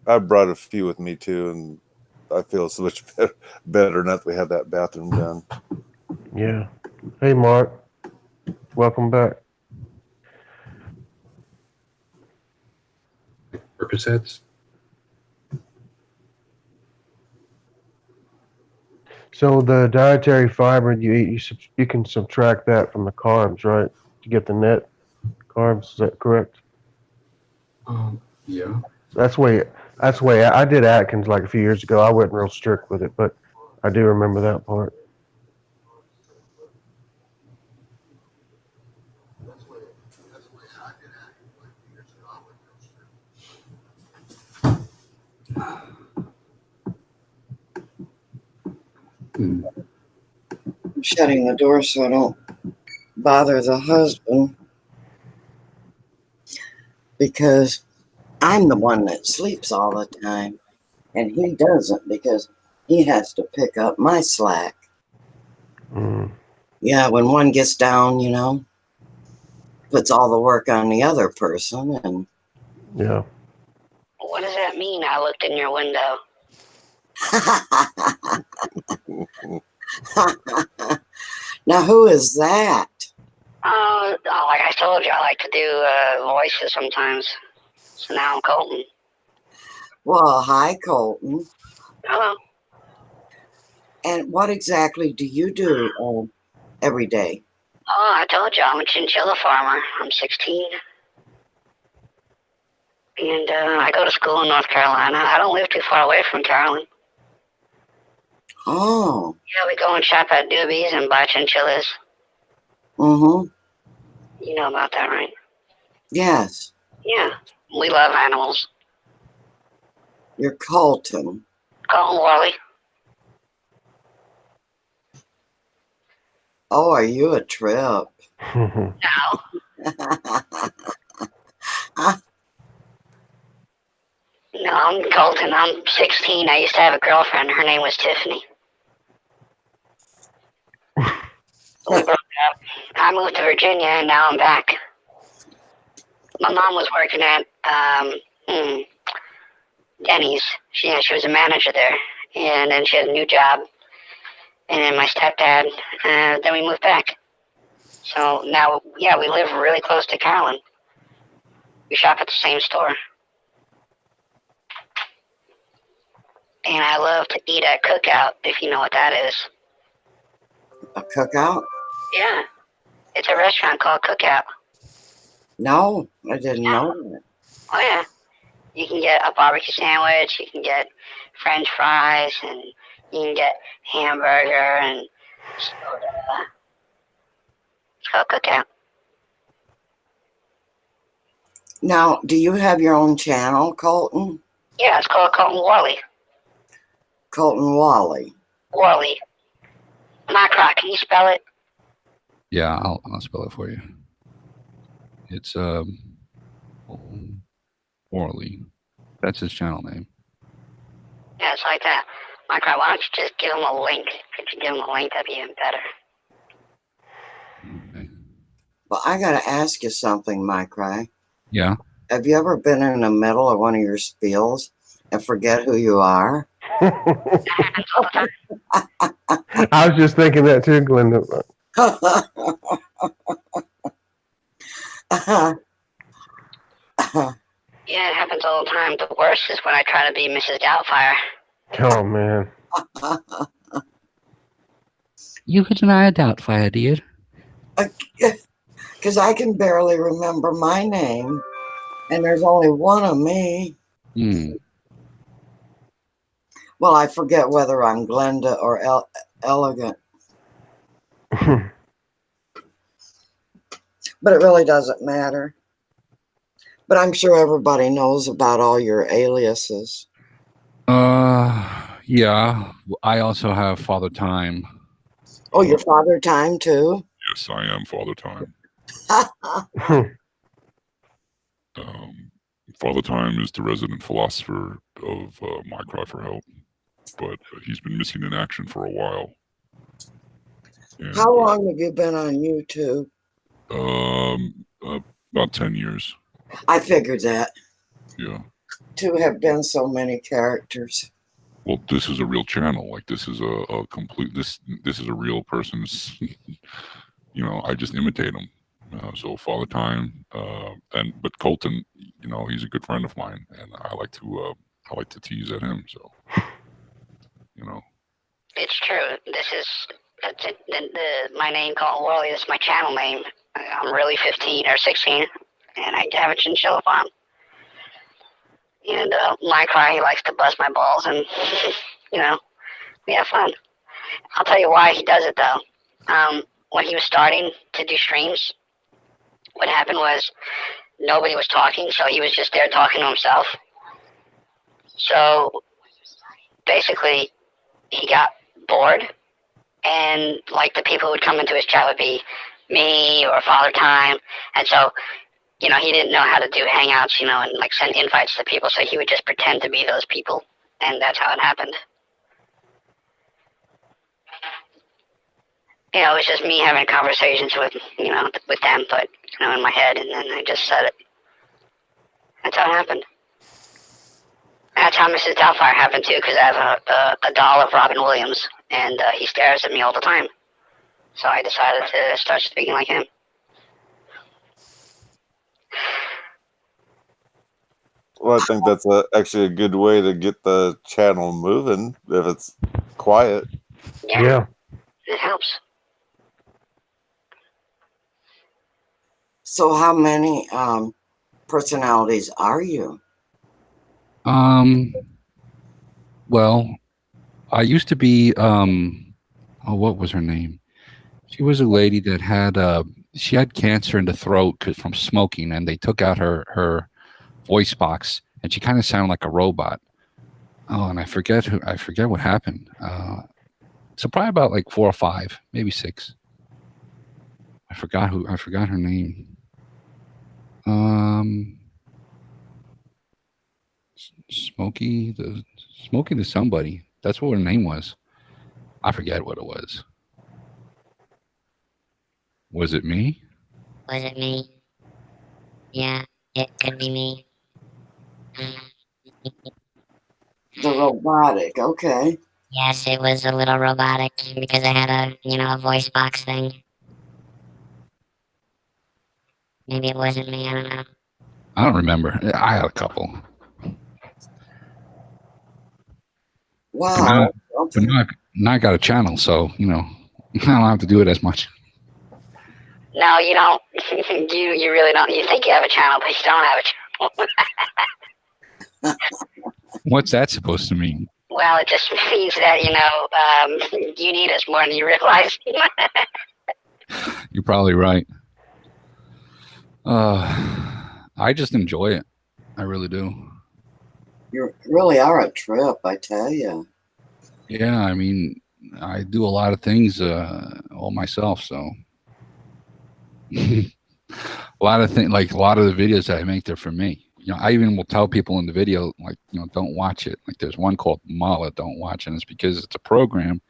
I brought a few with me too, and I feel so much better now that we have that bathroom done. Yeah. Hey Mark. Welcome back. Percocets. So the dietary fiber you eat, you can subtract that from the carbs, right? To get the net carbs. Is that correct? Yeah. That's way. I did Atkins like a few years ago. I wasn't real strict with it, but I do remember that part. Hmm. I'm shutting the door so I don't bother the husband, because I'm the one that sleeps all the time, and he doesn't because he has to pick up my slack. Mm. Yeah, when one gets down, puts all the work on the other person. And Yeah. What does that mean? I looked in your window. Now, who is that? Like I told you, I like to do voices sometimes. So now I'm Colton. Well, hi, Colton. Hello. And what exactly do you do every day? Oh, I told you, I'm a chinchilla farmer. I'm 16. And I go to school in North Carolina. I don't live too far away from Carolyn. Oh. Yeah, we go and shop at Doobies and buy chinchillas. Mm-hmm. You know about that, right? Yes. Yeah. We love animals. You're Colton. Colton Worley. Oh, are you a trip? No. No, I'm Colton. I'm 16. I used to have a girlfriend. Her name was Tiffany. We broke up. I moved to Virginia, and now I'm back. My mom was working at Denny's. She was a manager there, and then she had a new job. and then my stepdad. Then we moved back. So now, yeah, we live really close to Carolyn. We shop at the same store. And I love to eat at Cookout, if you know what that is. A cookout? Yeah. It's a restaurant called Cookout. No, I didn't know that. Oh, yeah. You can get a barbecue sandwich, you can get French fries, and you can get hamburger and soda. It's called Cookout. Now, do you have your own channel, Colton? Yeah, it's called Colton Worley. Colton Wally. Worley. Macrock, can you spell it? Yeah, I'll spell it for you. It's Orly. That's his channel name. Yeah, it's like that. Macrock, why don't you just give him a link? Could you give him a link? That'd be even better. Okay. Well, I got to ask you something, Mike Rye. Yeah. Have you ever been in the middle of one of your spiels and forget who you are? That happens all the time. I was just thinking that too, Glenda. Yeah, it happens all the time. The worst is when I try to be Mrs. Doubtfire. Oh man. You could deny a Doubtfire, dear. Because I can barely remember my name, and there's only one of me. Hmm. Well, I forget whether I'm Glenda or Elegant, but it really doesn't matter. But I'm sure everybody knows about all your aliases. Yeah. I also have Father Time. Oh, your Father Time too? Yes, I am Father Time. Father Time is the resident philosopher of My Cry for Help, but he's been missing in action for a while. And, How long have you been on YouTube? About 10 years. I figured that. Yeah. To have been so many characters. Well, this is a real channel. Like this is a complete. This is a real person's. You know, I just imitate him. So Father Time, but Colton, you know, he's a good friend of mine, and I like to tease at him. So, you know. It's true. My name called Worley. This is my channel name. I'm really 15 or 16, and I have a chinchilla farm. And my cry, he likes to bust my balls, and you know, we have fun. I'll tell you why he does it though. When he was starting to do streams, what happened was nobody was talking, so he was just there talking to himself. So basically, he got bored, and like the people who would come into his chat would be me or Father Time, and so, you know, he didn't know how to do hangouts, you know, and like send invites to people, so he would just pretend to be those people, and that's how it happened. You know, it was just me having conversations with, you know, with them, but, you know, in my head, and then I just said it. That's how it happened. That's how Mrs. Doubtfire happened too, because I have a doll of Robin Williams, and he stares at me all the time. So I decided to start speaking like him. Well, I think that's actually a good way to get the channel moving if it's quiet. Yeah. It helps. So how many personalities are you? Well, I used to be what was her name? She was a lady that had she had cancer in the throat from smoking, and they took out her voice box, and she kind of sounded like a robot. Oh, and I forget what happened. So probably about like 4 or 5, maybe 6. I forgot her name. Smokey the somebody. That's what her name was. I forget what it was. Was it me? Was it me? Yeah, it could be me. The robotic, okay. Yes, it was a little robotic because I had a voice box thing. Maybe it wasn't me, I don't know. I don't remember. I had a couple. Wow. But now I got a channel, so, I don't have to do it as much. No, you don't. You really don't. You think you have a channel, but you don't have a channel. What's that supposed to mean? Well, it just means that, you need us more than you realize. You're probably right. I just enjoy it. I really do. You really are a trip, I tell you. Yeah, I mean, I do a lot of things all myself, so a lot of things, like a lot of the videos that I make, they're for me. I even will tell people in the video, like, don't watch it. Like, there's one called Mala, don't watch it. And it's because it's a program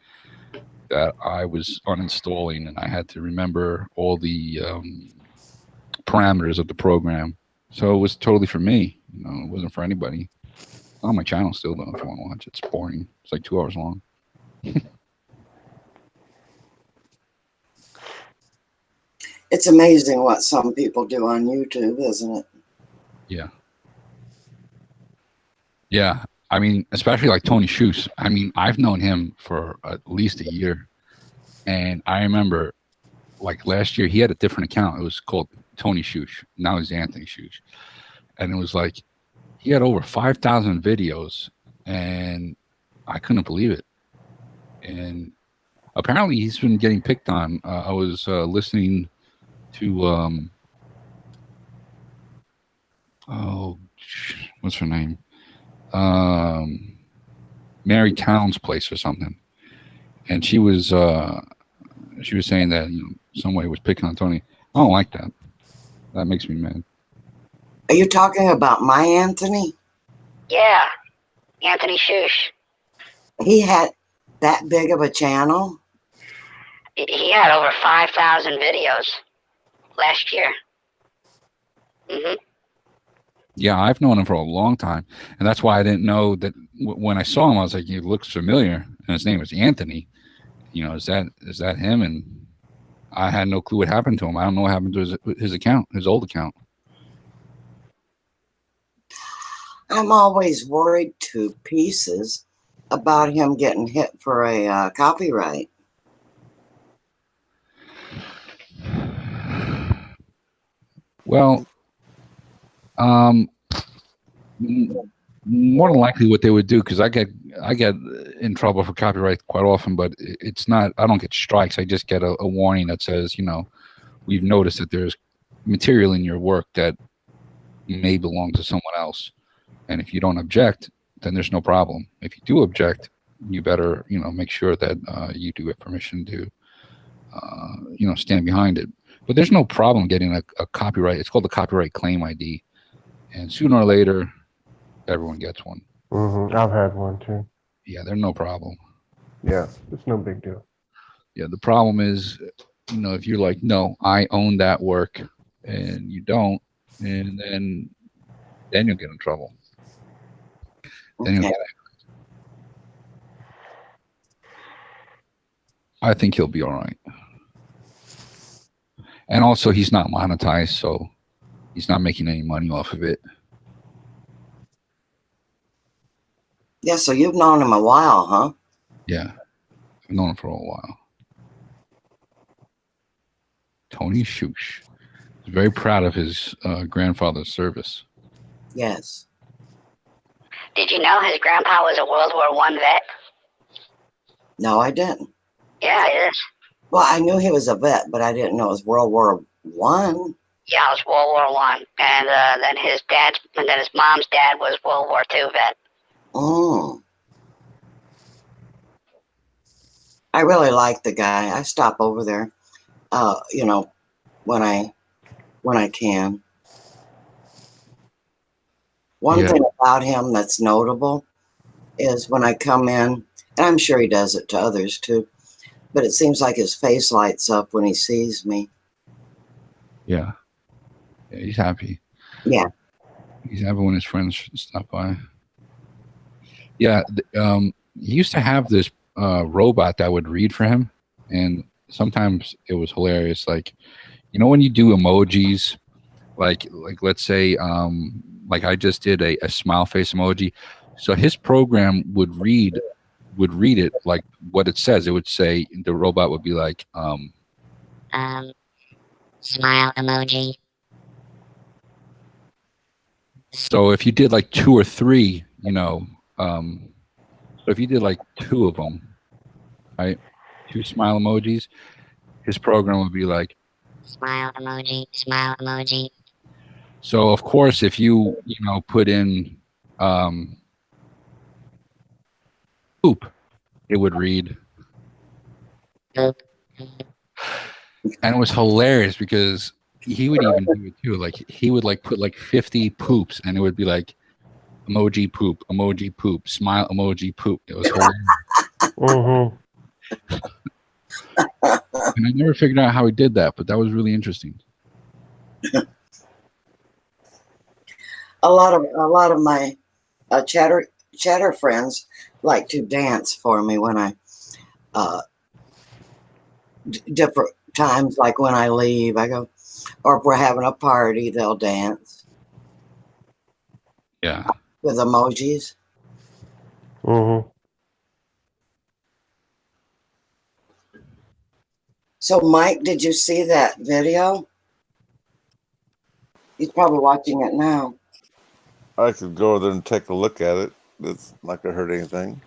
that I was uninstalling, and I had to remember all the parameters of the program. So it was totally for me. It wasn't for anybody. On my channel still, though, if you want to watch it. It's boring. It's like 2 hours long. It's amazing what some people do on YouTube, isn't it? Yeah. Yeah. I mean, especially like Tony Shoes. I mean, I've known him for at least a year. And I remember, like, last year, he had a different account. It was called Tony Shoes. Now he's Anthony Shoes. And it was like, he had over 5,000 videos. And I couldn't believe it. And apparently he's been getting picked on. I was listening to what's her name? Mary Town's place or something, and she was saying that somebody was picking on Tony. I don't like that. That makes me mad. Are you talking about my Anthony? Yeah, Anthony Shush. He had that big of a channel? He had over 5,000 videos last year. Yeah, I've known him for a long time, and that's why I didn't know that when I saw him. I was like, he looks familiar, and his name was Anthony. Is that him? And I had no clue what happened to him. I don't know what happened to his account, his old account. I'm always worried to pieces about him getting hit for a copyright. Well, more than likely what they would do, because I get in trouble for copyright quite often, but it's not, I don't get strikes. I just get a warning that says, we've noticed that there's material in your work that may belong to someone else. And if you don't object, then there's no problem. If you do object, you better, make sure that you do have permission to, stand behind it. But there's no problem getting a copyright. It's called the copyright claim ID. And sooner or later, everyone gets one. I've had one too. Yeah, they're no problem. Yeah, it's no big deal. Yeah, the problem is, if you're like, no, I own that work, and you don't, and then you'll get in trouble. Then you'll Okay. get it. I think he'll be all right. And also, he's not monetized, so he's not making any money off of it. Yeah, so you've known him a while, huh? Yeah, I've known him for a while. Tony Shush is very proud of his grandfather's service. Yes. Did you know his grandpa was a World War I vet? No, I didn't. Yeah, he is. Well, I knew he was a vet, but I didn't know it was World War One. Yeah, it was World War I. And then his mom's dad was World War II vet. Oh. I really like the guy. I stop over there, when I can. One Yeah. thing about him that's notable is when I come in, and I'm sure he does it to others too, but it seems like his face lights up when he sees me. Yeah, he's happy. Yeah. He's happy when his friends stop by. Yeah, he used to have this robot that would read for him, and sometimes it was hilarious. Like, you know, when you do emojis, like let's say, like I just did a smile face emoji, so his program would read it like what it says. It would say, the robot would be like, Smile emoji. so if you did like 2 or 3, you know, so if you did like 2 of them, right, 2 smile emojis, his program would be like, Smile emoji. Smile emoji. so of course if you know, put in poop, it would read. Poop. And it was hilarious because he would even do it too. Like he would like put like 50 poops, and it would be like emoji poop, smile emoji poop. It was hilarious. And I never figured out how he did that, but that was really interesting. A lot of my chatter friends like to dance for me when I different times, like when I leave, I go, or if we're having a party, they'll dance. Yeah. With emojis. So, Mike, did you see that video? He's probably watching it now. I could go over there and take a look at it. It's not gonna hurt anything.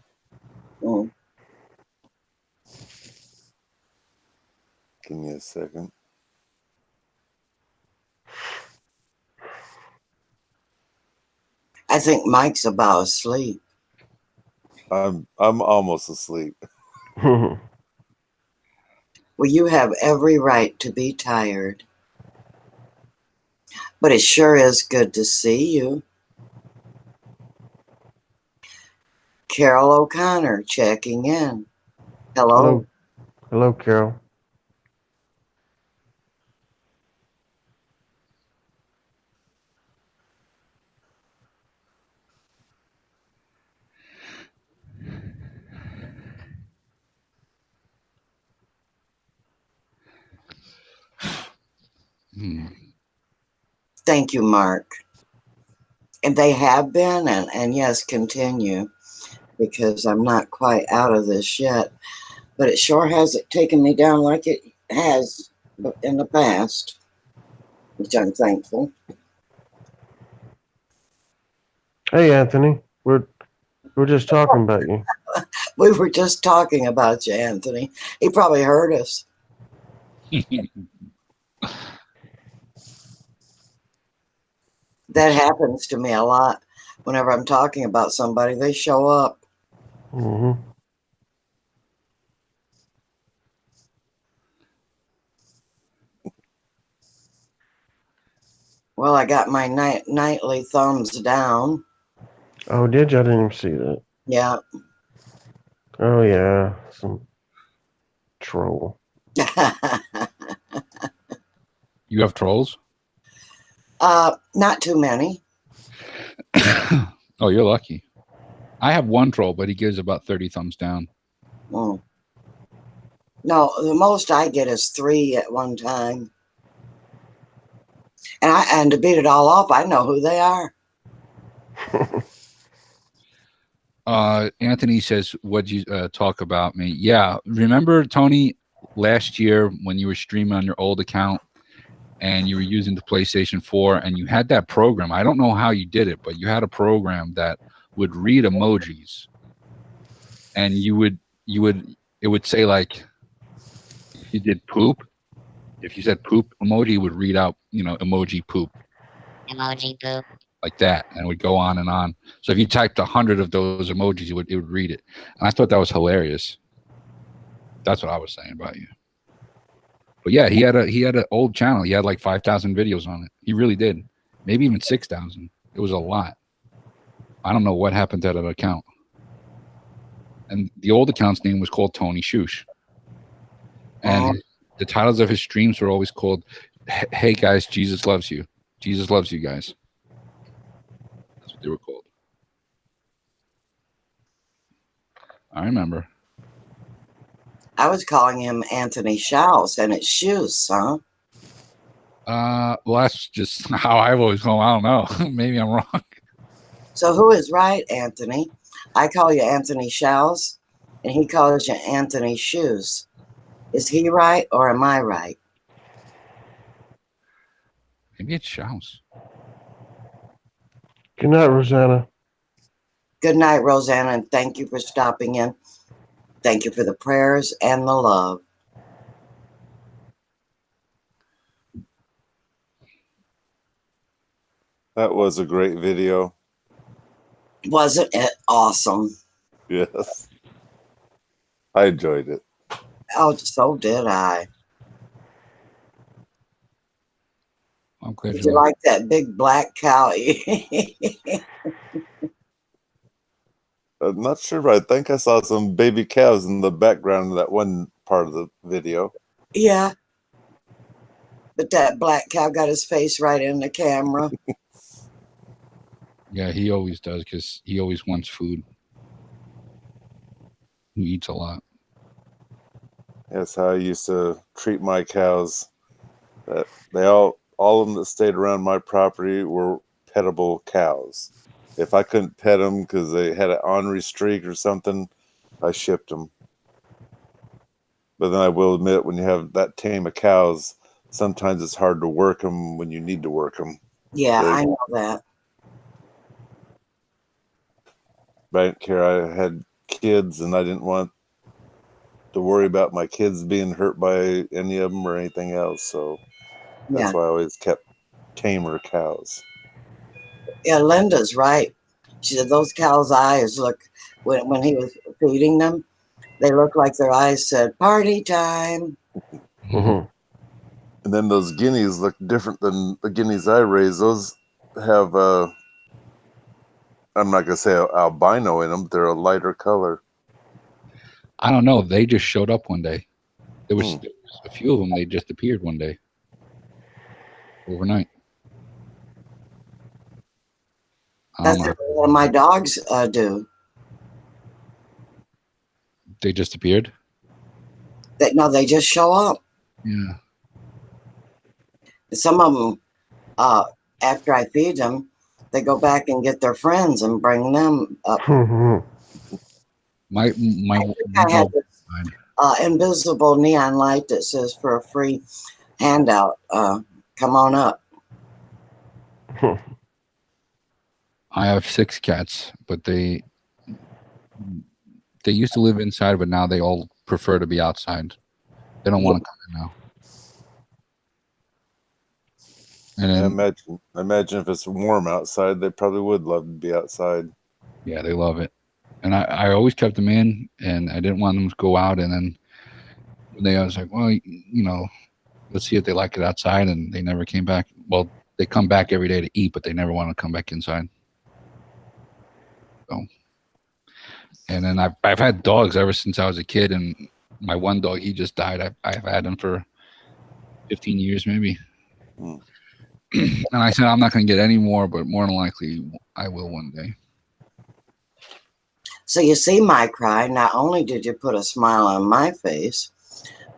Mm. Give me a second. I think Mike's about asleep. I'm almost asleep. Well, you have every right to be tired. But it sure is good to see you. Carol O'Connor checking in. Hello. Hello, Carol. Thank you, Mark. And they have been, and yes, continue, because I'm not quite out of this yet. But it sure hasn't taken me down like it has in the past, which I'm thankful. Hey, Anthony. We're just talking about you. We were just talking about you, Anthony. He probably heard us. That happens to me a lot. Whenever I'm talking about somebody, they show up. Well, I got my nightly thumbs down. Oh, did you? I didn't even see that. Yeah. Oh, yeah. Some troll. You have trolls? Not too many. Oh, you're lucky. I have one troll, but he gives about 30 thumbs down. Mm. No, the most I get is 3 at one time. And to beat it all off, I know who they are. Anthony says, what'd you talk about me? Yeah. Remember, Tony, last year when you were streaming on your old account and you were using the PlayStation 4 and you had that program? I don't know how you did it, but you had a program that would read emojis, and it would say, like, if you did poop, if you said poop emoji, it would read out, emoji poop. Emoji poop. Like that, and it would go on and on. So if you typed 100 of those emojis, it would read it. And I thought that was hilarious. That's what I was saying about you. But yeah, he had an old channel. He had like 5,000 videos on it. He really did. Maybe even 6,000. It was a lot. I don't know what happened to that account. And the old account's name was called Tony Shush. And the titles of his streams were always called, "Hey guys, Jesus loves you. Jesus loves you guys." That's what they were called. I remember. I was calling him Anthony Shouse, and it's Shoes, huh? Well, that's just how I've always called him. I don't know. Maybe I'm wrong. So who is right, Anthony? I call you Anthony Shouse, and he calls you Anthony Shoes. Is he right, or am I right? Maybe it's Shouse. Good night, Rosanna. Good night, Rosanna, and thank you for stopping in. Thank you for the prayers and the love. That was a great video. Wasn't it awesome? Yes. I enjoyed it. Oh, so did I. I'm glad Did you like that big black cow? I'm not sure, but I think I saw some baby calves in the background of that one part of the video. Yeah. But that black cow got his face right in the camera. Yeah, he always does because he always wants food. He eats a lot. That's how I used to treat my cows. That they all of them that stayed around my property were pettable cows. If I couldn't pet them because they had an ornery streak or something, I shipped them. But then I will admit, when you have that tame of cows, sometimes it's hard to work them when you need to work them. Yeah, I know that. But I didn't care. I had kids, and I didn't want to worry about my kids being hurt by any of them or anything else. So that's why I always kept tamer cows. Yeah, Linda's right. She said those cows' eyes look, when he was feeding them, they look like their eyes said, party time. Mm-hmm. And then those guineas look different than the guineas I raise. Those have, I'm not going to say albino in them, but they're a lighter color. I don't know. They just showed up one day. There was a few of them. They just appeared one day. Overnight. That's what my dogs do. They just appeared? They just show up. Yeah. Some of them, after I feed them, they go back and get their friends and bring them up. My I had this invisible neon light that says for a free handout, come on up. I have 6 cats, but they used to live inside, but now they all prefer to be outside. They don't want to come in now. And then, I imagine if it's warm outside, they probably would love to be outside. Yeah, they love it. And I always kept them in, and I didn't want them to go out. And then I was like, well, let's see if they like it outside. And they never came back. Well, they come back every day to eat, but they never want to come back inside. So, and then I've had dogs ever since I was a kid, and my one dog, he just died. I've had him for 15 years, maybe. And I said, I'm not going to get any more, but more than likely I will one day. So you see my cry. Not only did you put a smile on my face,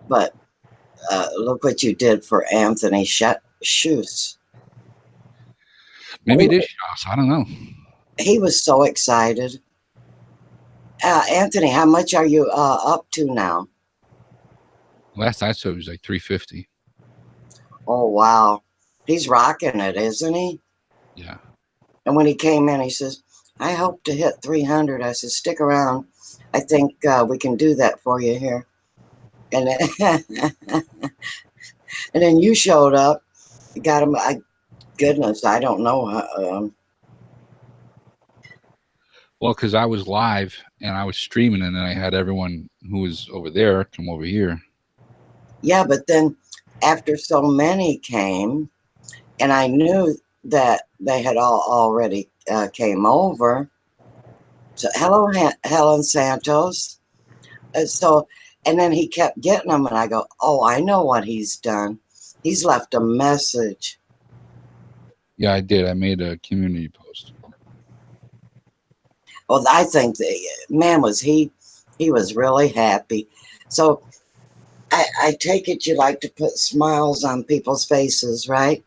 but look what you did for Anthony Shoes. Maybe it is Shouse. I don't know. He was so excited. Anthony, how much are you up to now? Last I saw it was like 350. Oh, wow. He's rocking it, isn't he? Yeah. And when he came in, he says, I hope to hit 300. I said, stick around. I think we can do that for you here. And then, and then you showed up. You got him. Goodness, I don't know. Well, because I was live and I was streaming, and then I had everyone who was over there come over here. Yeah, but then after so many came, and I knew that they had all already came over. So, hello, Helen Santos. And then he kept getting them, and I go, oh, I know what he's done. He's left a message. Yeah, I did. I made a community post. Well, I think, man, was he He was really happy. So I take it you like to put smiles on people's faces, right?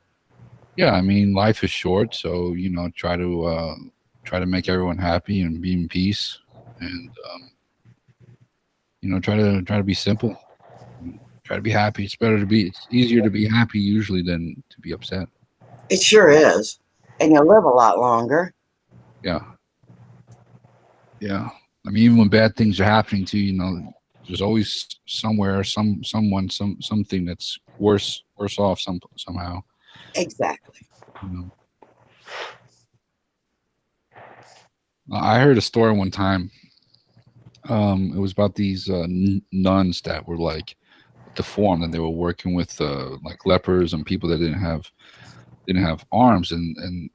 Yeah, I mean, life is short, so try to make everyone happy and be in peace, and try to be simple. Try to be happy. It's easier to be happy usually than to be upset. It sure is. And you live a lot longer. Yeah. Yeah. I mean, even when bad things are happening to you, there's always somewhere, something that's worse off somehow. Exactly. You know. I heard a story one time. It was about these nuns that were like deformed, and they were working with like lepers and people that didn't have arms, and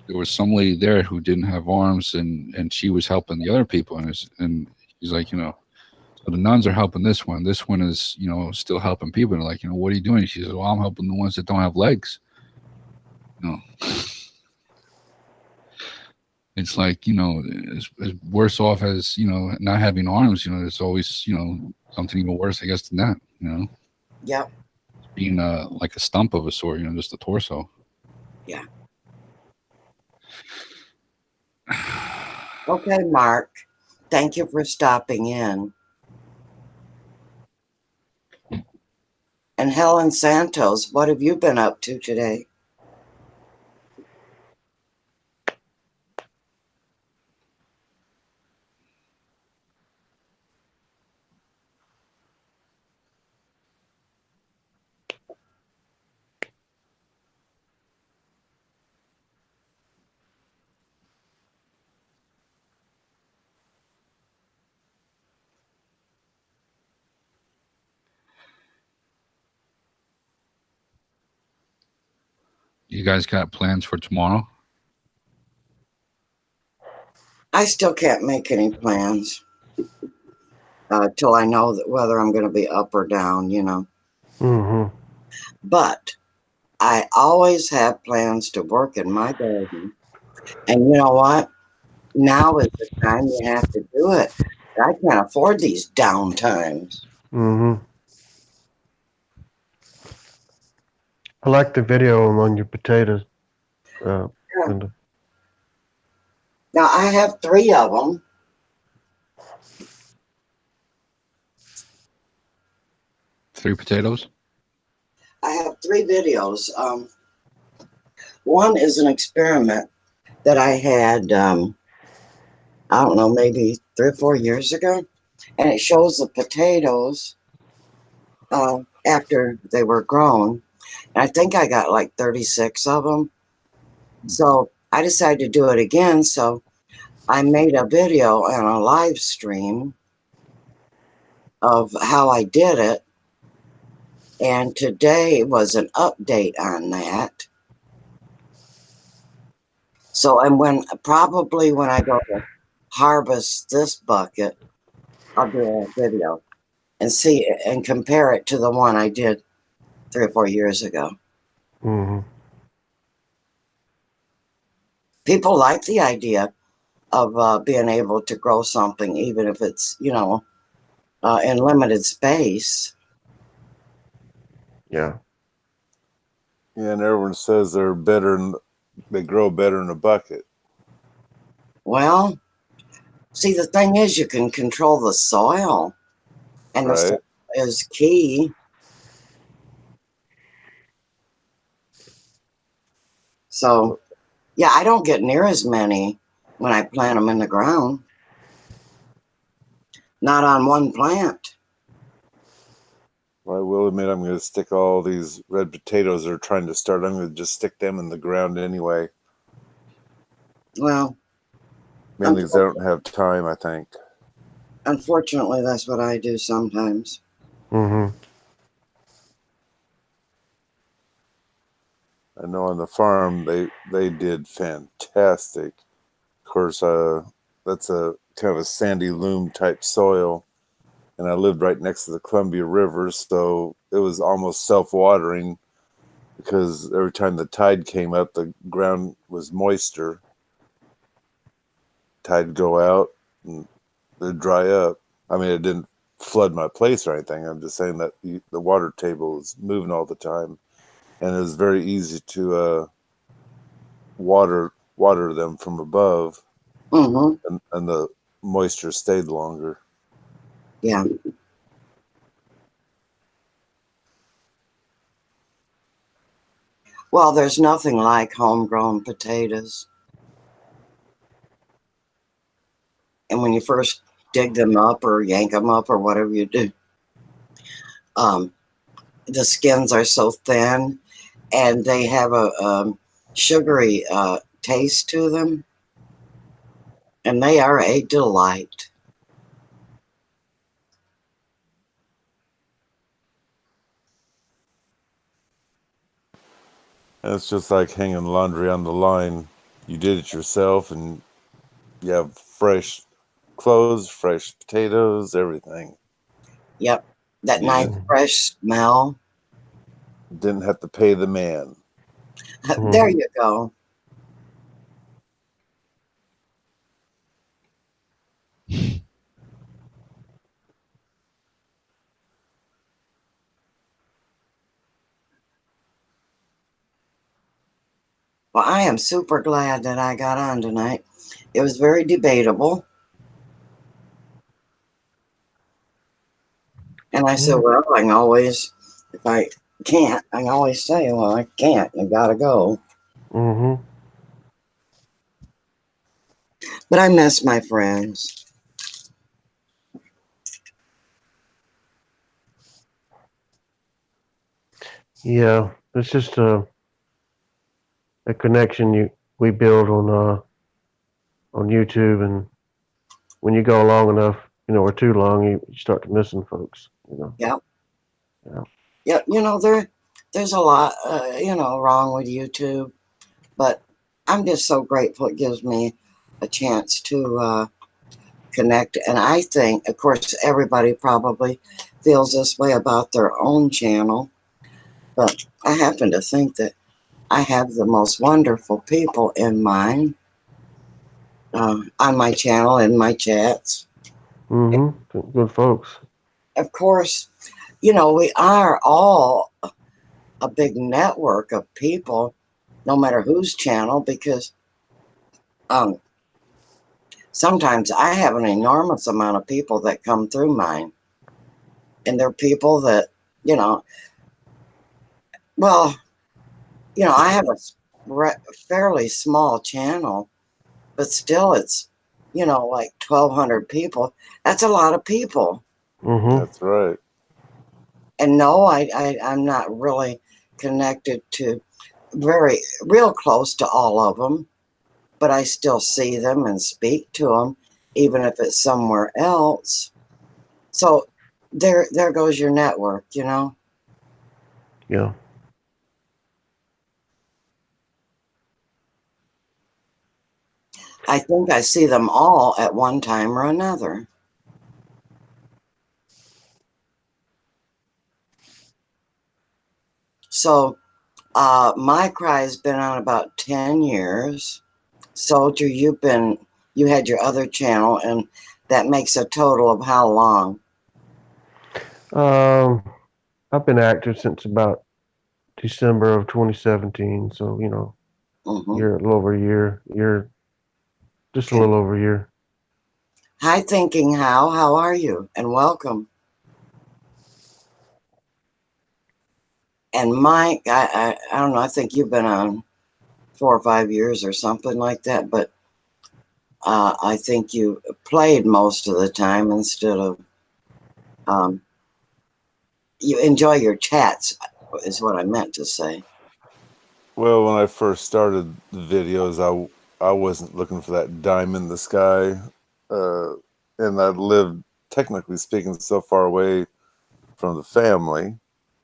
there was some lady there who didn't have arms, and she was helping the other people, and he's like, so the nuns are helping this one. This one is, still helping people. And like, what are you doing? She says, well, I'm helping the ones that don't have legs. It's like, as worse off as, not having arms, there's always, something even worse, I guess, than that, Yep. being like a stump of a sort, just a torso. Yeah. Okay, Mark. Thank you for stopping in. And Helen Santos, what have you been up to today? You guys got plans for tomorrow? I still can't make any plans till I know whether I'm going to be up or down, Mm-hmm. But I always have plans to work in my garden. And you know what? Now is the time you have to do it. I can't afford these down times. Mm-hmm. I like the video on your potatoes. Linda. Now, I have 3 of them. Three potatoes? I have 3 videos. One is an experiment that I had, I don't know, maybe 3 or 4 years ago. And it shows the potatoes after they were grown. And I think I got like 36 of them. So I decided to do it again. So I made a video and a live stream of how I did it. And today was an update on that. So, and probably when I go to harvest this bucket, I'll do a video and see and compare it to the one I did 3 or 4 years ago. Mm-hmm. People like the idea of being able to grow something, even if it's, in limited space. Yeah. Yeah, and everyone says they grow better in a bucket. Well, see, the thing is, you can control the soil, and the soil is key. So, yeah, I don't get near as many when I plant them in the ground. Not on one plant. Well, I will admit I'm going to stick all these red potatoes that are trying to start. I'm going to just stick them in the ground anyway. Well, Mainly because I don't have time, I think. Unfortunately, that's what I do sometimes. Mm-hmm. I know on the farm they did fantastic. Of course, that's a kind of a sandy loam type soil, and I lived right next to the Columbia River, so it was almost self-watering because every time the tide came up, the ground was moister. Tide go out and they'd dry up. I mean, it didn't flood my place or anything. I'm just saying that the water table is moving all the time, and it was very easy to water them from above, Mm-hmm. and the moisture stayed longer. Yeah. Well, there's nothing like homegrown potatoes. And when you first dig them up or yank them up or whatever you do, the skins are so thin and they have a sugary taste to them. And they are a delight. And it's just like hanging laundry on the line. You did it yourself, and you have fresh clothes, fresh potatoes, everything. Yep. That Yeah. nice fresh smell. Didn't have to pay the man. There you go. Well, I am super glad that I got on tonight. It was very debatable. And I said, well, I can always, if I can't, I can always say, well, I can't. I gotta go. Mm-hmm. But I miss my friends. Yeah, it's just a connection we build on YouTube, and when you go long enough, or too long, you start to missing folks. Yeah. Yeah. Yeah, there's a lot, wrong with YouTube, but I'm just so grateful it gives me a chance to connect. And I think, of course, everybody probably feels this way about their own channel, but I happen to think that I have the most wonderful people in mine on my channel, in my chats. Mm-hmm. Good folks. Of course, we are all a big network of people, no matter whose channel, because sometimes I have an enormous amount of people that come through mine. And they're people that, I have a fairly small channel, but still it's, like 1,200 people. That's a lot of people. Mm-hmm. That's right. And no, I'm not really connected to real close to all of them, but I still see them and speak to them, even if it's somewhere else. So there goes your network, Yeah. I think I see them all at one time or another. So My Cry has been on about 10 years. Soldier, you had your other channel, and that makes a total of how long? I've been active since about December of 2017, so Mm-hmm. you're a little over a year, just Okay. a little over a year. Hi, Thinking how are you? And welcome. And Mike, I don't know, I think you've been on 4 or 5 years or something like that, but I think you played most of the time instead of you enjoy your chats, is what I meant to say. Well, when I first started the videos, I wasn't looking for that dime in the sky, and I lived, technically speaking, so far away from the family.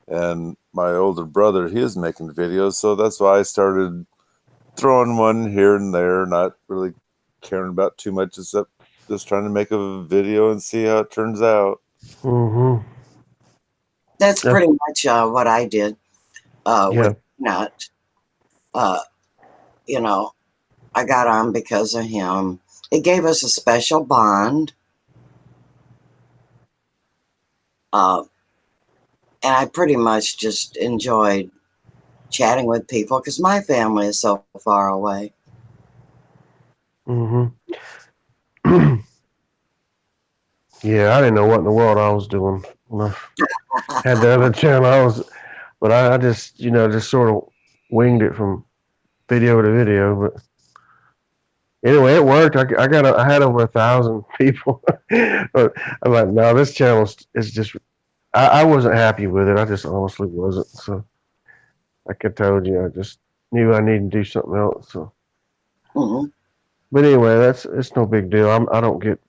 And my older brother, he was making videos, so that's why I started throwing one here and there, not really caring about too much, except just trying to make a video and see how it turns out. Mm-hmm. That's pretty much what I did with Nut. I got on because of him. It gave us a special bond. Uh, and I pretty much just enjoyed chatting with people because my family is so far away. Mm-hmm. Yeah, I didn't know what in the world I was doing when I had the other channel. But I just, just sort of winged it from video to video. But anyway, it worked. I had over 1,000 people. But I'm like, no, this channel is just. I wasn't happy with it. I just honestly wasn't. So, like I told you, I just knew I needed to do something else. So, Mhm. but anyway, it's no big deal. I don't get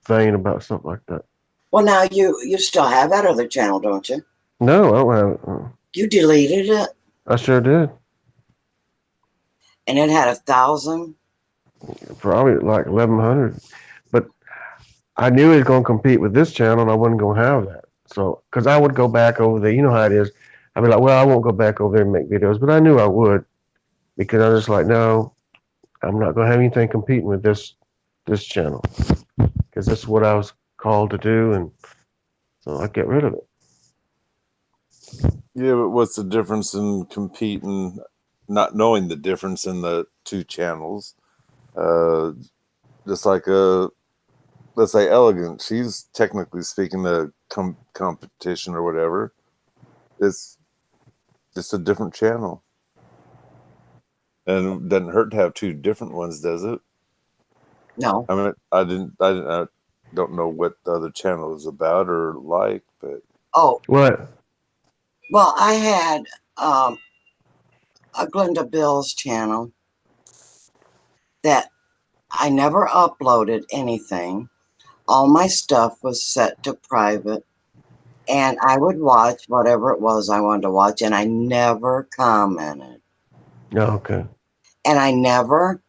vain about stuff like that. Well, now you still have that other channel, don't you? No, I don't have it. You deleted it, I sure did. and it had 1,000. Probably like 1,100. But I knew it was going to compete with this channel, and I wasn't going to have that. So, because I would go back over there, you know how it is. I'd be like, well, I won't go back over there and make videos, but I knew I would because I was just like, no, I'm not going to have anything competing with this channel because this is what I was called to do, and so I get rid of it. Yeah, but what's the difference in competing, not knowing the difference in the two channels? Just like let's say Elegant, she's technically speaking the competition or whatever. It's just a different channel, and it doesn't hurt to have two different ones, does it? No. I mean, I don't know what the other channel is about or like, but Oh, What? well, I had a Glenda Bills channel that I never uploaded anything. All my stuff was set to private, and I would watch whatever it was I wanted to watch, and I never commented. Oh, okay. And I never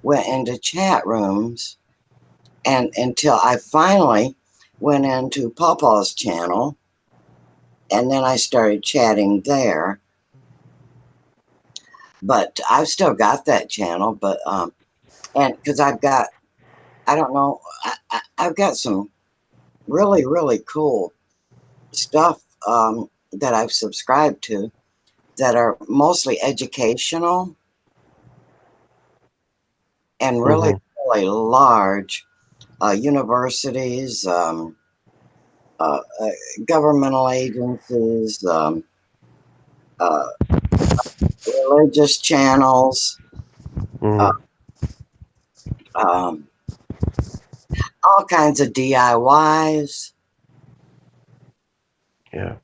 went into chat rooms, and until I finally went into Pawpaw's channel, and then I started chatting there. But I've still got that channel, but and because I've got, I don't know, I've got some really, really cool stuff that I've subscribed to that are mostly educational and really, really large universities, governmental agencies, religious channels, Mhm. um, all kinds of DIYs. Yeah.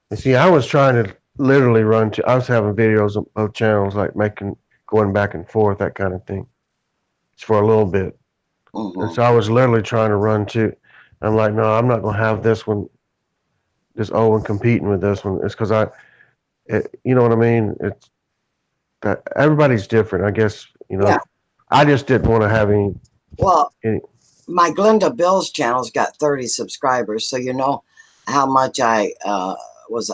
And see, I was trying to literally I was having videos of both channels, like going back and forth, that kind of thing. It's for a little bit. And so I was literally trying to run two. I'm like, no, I'm not going to have this one, this Owen competing with this one. It's because you know what I mean? It's that everybody's different, I guess, Yeah. I just didn't want to have any. Well, my Glenda Bills channel's got 30 subscribers, so you know how much I was,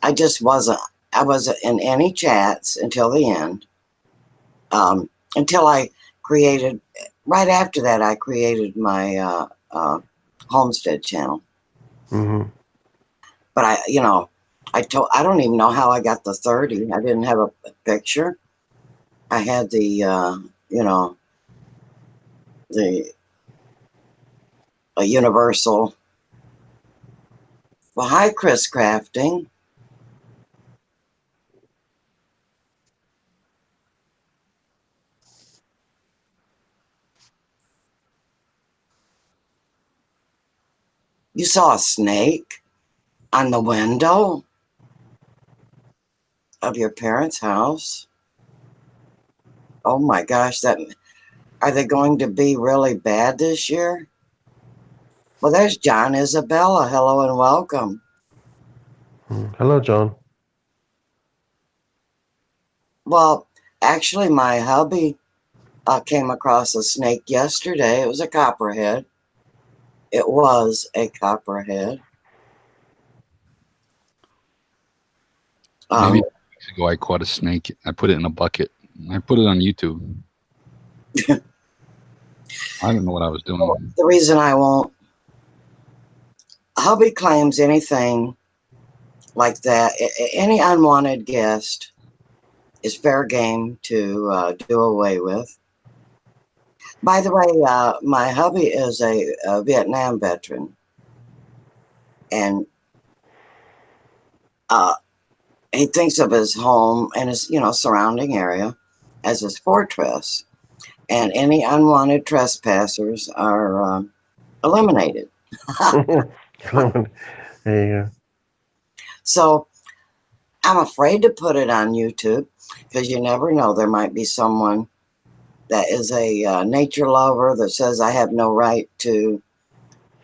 I just wasn't in any chats until the end. Until I created, right after that, I created my Homestead channel. Mm-hmm. But I don't even know how I got the 30. I didn't have a picture. I had the universal. Well, hi, Chris Crafting. You saw a snake on the window of your parents' house? Oh my gosh, are they going to be really bad this year? Well, there's John Isabella. Hello and welcome. Hello, John. Well, actually, my hubby came across a snake yesterday. It was a copperhead. It was a copperhead. Maybe weeks ago I caught a snake. I put it in a bucket. I put it on YouTube. I don't know what I was doing. The reason I won't hubby claims anything like that, any unwanted guest is fair game to do away with. By the way, my hubby is a Vietnam veteran, and he thinks of his home and his, surrounding area as his fortress, and any unwanted trespassers are eliminated. There you go. So I'm afraid to put it on YouTube because you never know. There might be someone that is a nature lover that says I have no right to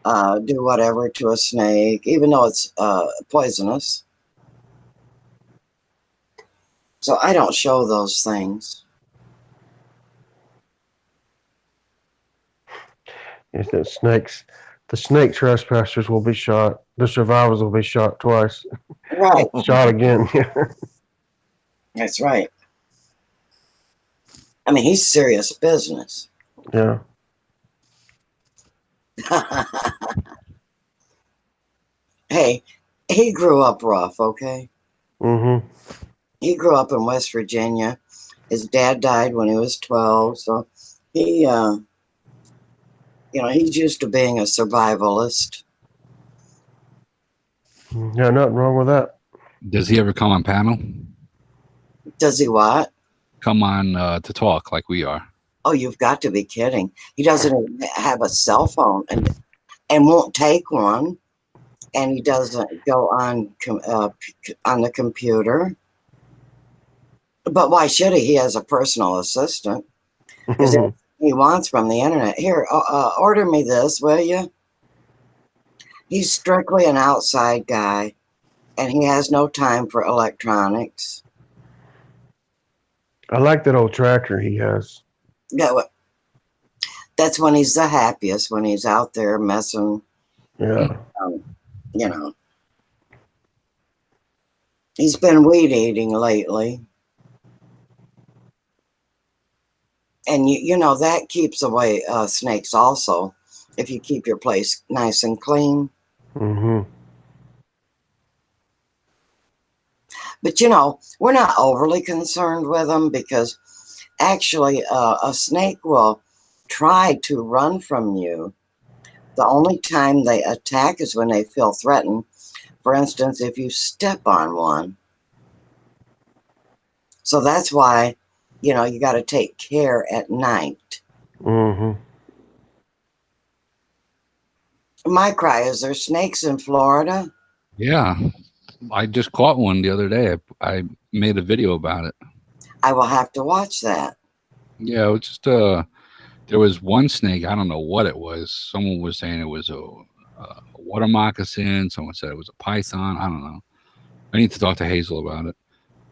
do whatever to a snake, even though it's poisonous. So I don't show those things. Is that snakes? The snake trespassers will be shot. The survivors will be shot twice. Right. Shot again. That's right. I mean, he's serious business. Yeah. Hey, he grew up rough, okay? Mm-hmm. He grew up in West Virginia. His dad died when he was 12, so he, he's used to being a survivalist. Yeah, nothing wrong with that. Does he ever come on panel? Does he what? Come on to talk like we are? Oh, you've got to be kidding. He doesn't even have a cell phone and won't take one. And he doesn't go on the computer. But why should he? He has a personal assistant. Because he wants from the internet. Here, order me this, will you? He's strictly an outside guy, and he has no time for electronics. I like that old tractor he has. Yeah, that's when he's the happiest, when he's out there messing. Yeah. He's been weed eating lately. And that keeps away snakes also, if you keep your place nice and clean. Mm-hmm. But we're not overly concerned with them because actually a snake will try to run from you. The only time they attack is when they feel threatened. For instance, if you step on one. So that's why, you got to take care at night. Mm-hmm. My cry, is there snakes in Florida? Yeah, I just caught one the other day. I made a video about it. I will have to watch that. Yeah, it was just there was one snake. I don't know what it was. Someone was saying it was a water moccasin. Someone said it was a python. I don't know. I need to talk to Hazel about it.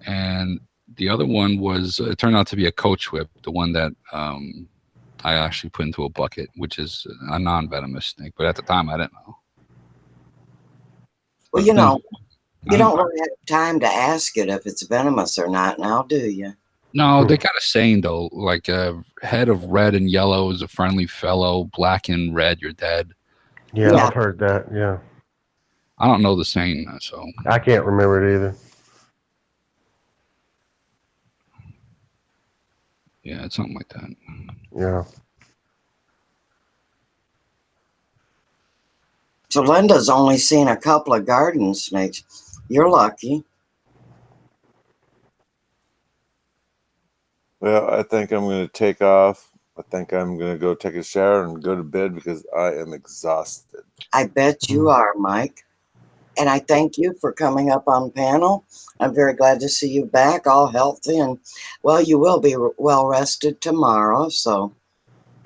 And the other one was, it turned out to be a coach whip, the one that I actually put into a bucket, which is a non-venomous snake. But at the time, I didn't know. Well, you don't really have time to ask it if it's venomous or not now, do you? No, they're kind of saying, though, like a head of red and yellow is a friendly fellow. Black and red, you're dead. Yeah, I've heard that. Yeah. I don't know the saying, so. I can't remember it either. Yeah, it's something like that. Yeah. So Linda's only seen a couple of garden snakes. You're lucky. Well, I think I'm going to take off. I think I'm going to go take a shower and go to bed because I am exhausted. I bet you are, Mike. And I thank you for coming up on panel. I'm very glad to see you back, all healthy. And, well, you will be well rested tomorrow. So,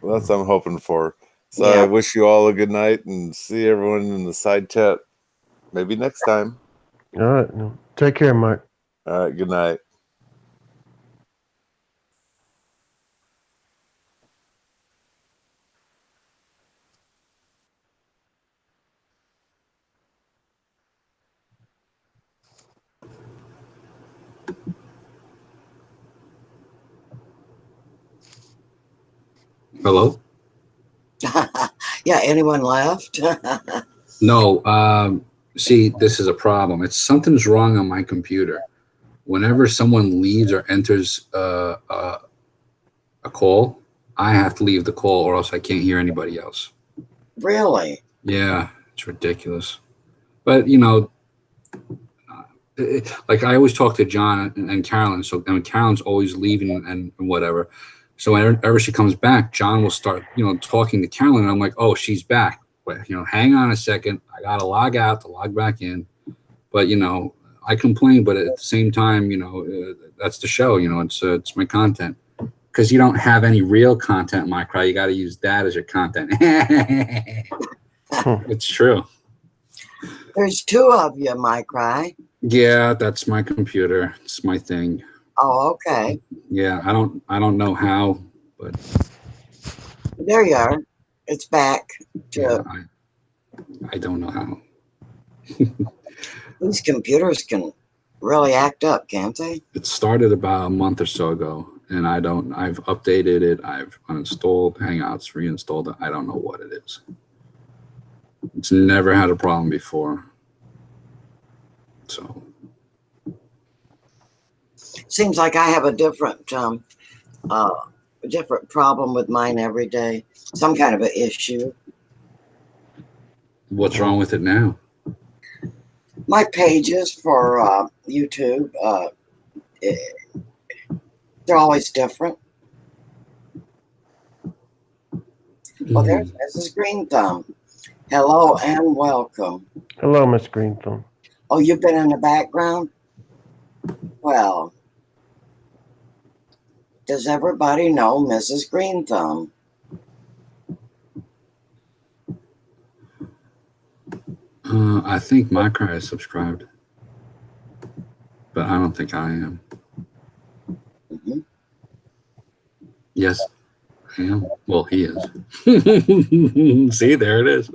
well, that's what I'm hoping for. So Yeah. I wish you all a good night and see everyone in the side chat maybe next time. All right. Take care, Mike. All right. Good night. Hello? yeah, anyone left? No, see, this is a problem. It's something's wrong on my computer. Whenever someone leaves or enters a call, I have to leave the call or else I can't hear anybody else. Really? Yeah, it's ridiculous. But you know, like I always talk to John and Carolyn. So and Carolyn's always leaving and whatever. So whenever she comes back, John will start, talking to Carolyn. And I'm like, oh, she's back. But hang on a second. I gotta log out to log back in. But I complain, but at the same time, that's the show. It's my content. Because you don't have any real content, Micro. You got to use that as your content. It's true. There's two of you, Micro. Yeah, that's my computer. It's my thing. Oh, okay. Yeah, I don't know how, but There you are. It's back. yeah, I don't know how. These computers can really act up, can't they? It started about a month or so ago, and I've updated it. I've uninstalled Hangouts, reinstalled it. I don't know what it is. It's never had a problem before. So Seems like I have a different problem with mine every day. Some kind of an issue. what's wrong with it now? My pages for YouTube, they're always different. Well, there's Mrs. Green Thumb. Hello and welcome. Hello, Miss Greenthumb. Oh, you've been in the background? Well, does everybody know Mrs. Green Thumb? I think Micro is subscribed, but I don't think I am. Mm-hmm. Yes, I am. Well, he is. See, there it is.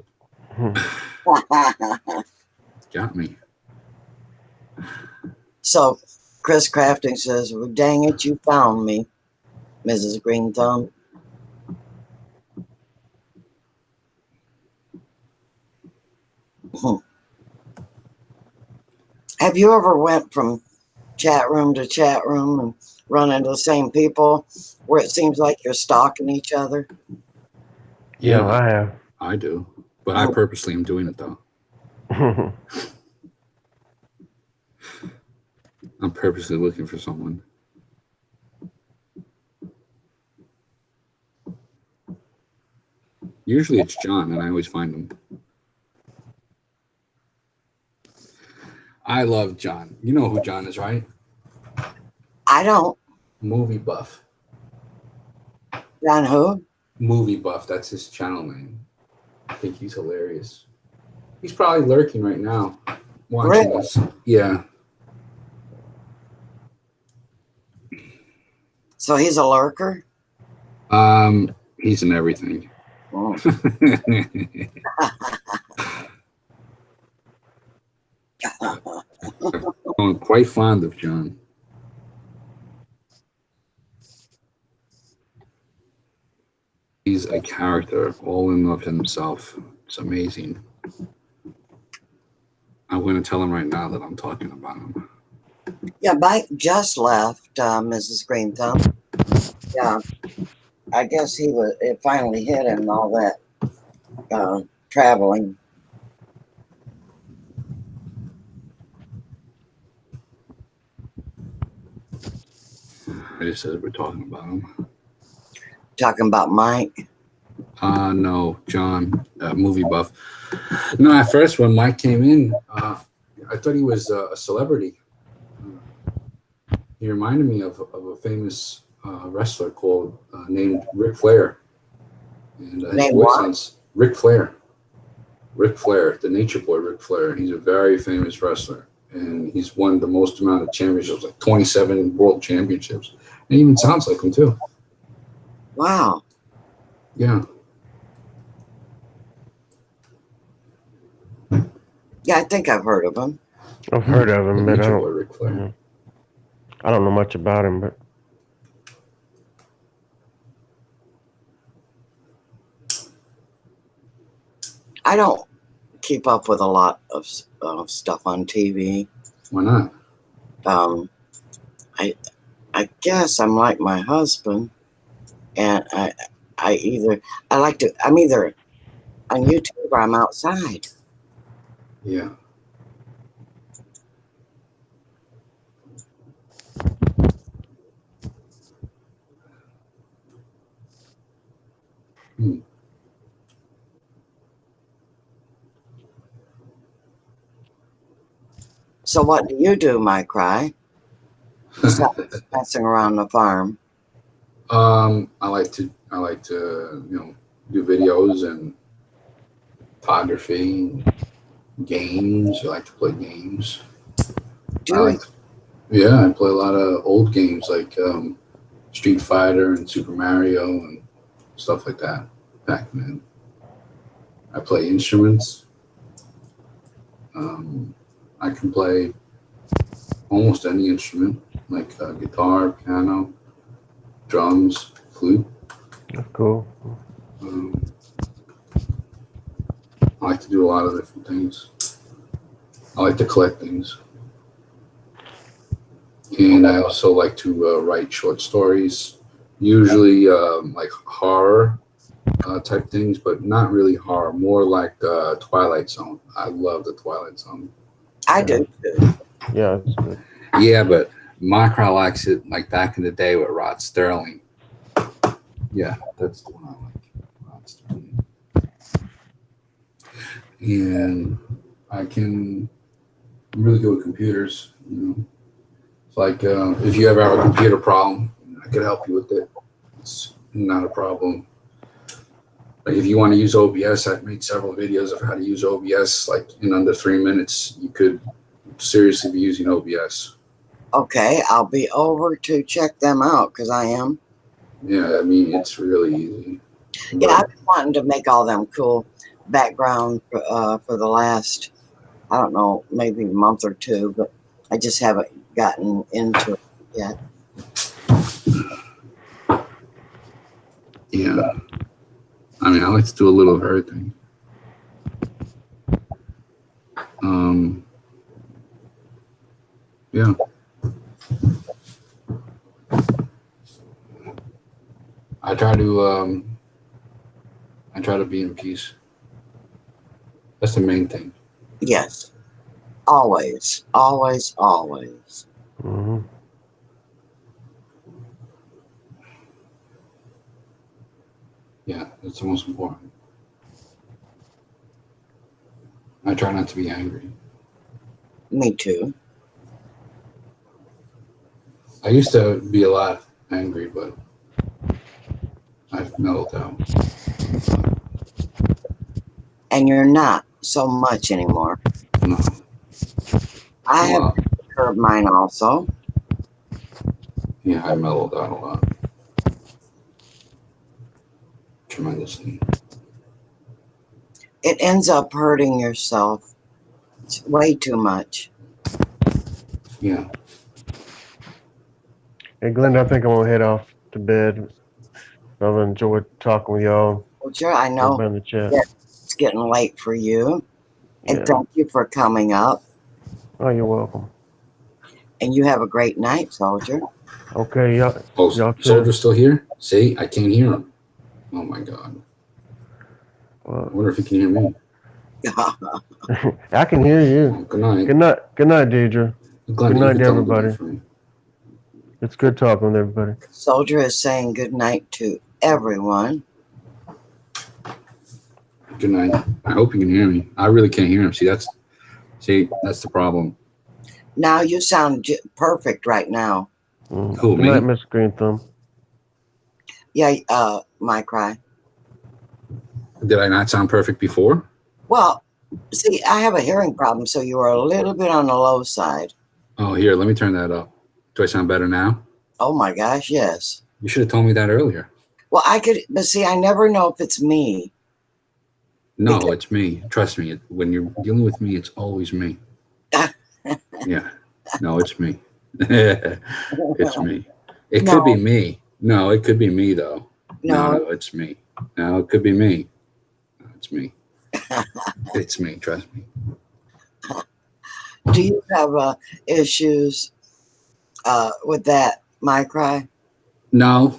Got me. So, Chris Crafting says, well, dang it, you found me, Mrs. Green Thumb. Have you ever went from chat room to chat room and run into the same people where it seems like you're stalking each other? Yeah, I have. I do, but I purposely am doing it though. I'm purposely looking for someone. Usually it's John, and I always find him. I love John. You know who John is, right? I don't. Movie Buff. John who? Movie Buff. That's his channel name. I think he's hilarious. He's probably lurking right now, watching Really? this. Yeah. So he's a lurker? He's in everything. Oh. I'm quite fond of John. He's a character, all in of himself. It's amazing. I'm going to tell him right now that I'm talking about him. Yeah, Mike just left, Mrs. Green Thumb. Yeah, I guess it finally hit him, all that traveling. I just said we're talking about him. Talking about Mike. No, John, Movie Buff. No, at first when Mike came in, I thought he was a celebrity. He reminded me of a famous wrestler called named Ric Flair. And his voice sounds Ric Flair. Ric Flair, the Nature Boy Ric Flair. He's a very famous wrestler. And he's won the most amount of championships, like 27 world championships. And he even sounds like him too. Wow. Yeah. Yeah, I think I've heard of him. I've heard of him, The but I Nature Boy don't. Ric Flair. I don't know much about him, but I don't keep up with a lot of stuff on TV. Why not? I guess I'm like my husband, and I'm either on YouTube or I'm outside. Yeah. So what do you do, my cry? Besides messing around the farm. I like to do videos and photography, games. I like to play games. Yeah, I play a lot of old games like Street Fighter and Super Mario and stuff like that. Pac-Man. I play instruments. I can play almost any instrument, like guitar, piano, drums, flute. That's cool. I like to do a lot of different things. I like to collect things. And I also like to write short stories, usually like horror type things, but not really horror, more like Twilight Zone. I love the Twilight Zone. I do too. Yeah, that's good. Yeah, but Minecraft likes it like back in the day with Rod Sterling. Yeah, that's the one I like. Rod Sterling. And I'm really good with computers, It's like if you ever have a computer problem, I could help you with it. It's not a problem. Like if you want to use OBS, I've made several videos of how to use OBS. Like in under 3 minutes, you could seriously be using OBS. Okay, I'll be over to check them out because I am. Yeah, I mean, it's really easy. Yeah, I've been wanting to make all them cool background for the last, I don't know, maybe a month or two, but I just haven't gotten into it yet. Yeah. I mean, I like to do a little of everything. Yeah. I try to be in peace. That's the main thing. Yes. Always, always, always. Mm-hmm. Yeah, that's the most important. I try not to be angry. Me too. I used to be a lot angry, but I've mellowed out. And you're not so much anymore. No. I have curbed mine also. Yeah, I mellowed out a lot. Tremendously. It ends up hurting yourself. It's way too much. Yeah. Hey, Glenda, I think I'm gonna head off to bed. I've enjoyed talking with y'all. Well, sure, I know. Everybody in the chat. Yeah, it's getting late for you. And Yeah. thank you for coming up. Oh, you're welcome. And you have a great night, soldier. Okay, y'all. Oh, Y'all too. Soldier's still here? See, I can't hear him. Oh my God. I Well, wonder if he can hear me. I can hear you. Oh, good night. Good night. Good night, Deidre. Glenda, you night, can tell him everybody. good night for me. It's good talking with everybody. Soldier is saying good night to everyone. Good night. I hope you can hear me. I really can't hear him. See, that's the problem. Now you sound perfect right now. Mm. Who, Good me? night, Miss Green Thumb. Yeah, my cry. Did I not sound perfect before? Well, see, I have a hearing problem, so you are a little bit on the low side. Oh, here, let me turn that up. Do I sound better now? Oh my gosh, yes. You should have told me that earlier. Well, I could, but see, I never know if it's me. No, Because- it's me. Trust me. When you're dealing with me, it's always me. Yeah. No, it's me. It's me. It could be me. No, it could be me, though. No, No, it's me. No, it could be me. No, it's me. It's me, trust me. Do you have issues with that, my cry? No,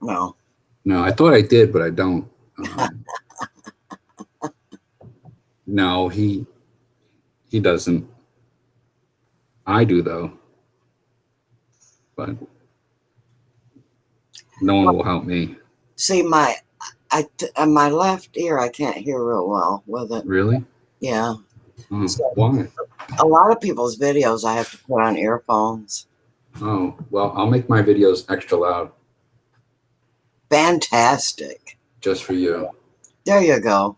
No. no, I thought I did, but I don't. No, he doesn't. I do though, but no one will help me. See, my left ear, I can't hear real well with it. Really? Yeah. Oh, So- why? A lot of people's videos I have to put on earphones. Oh, well, I'll make my videos extra loud Fantastic. just for you. There you go.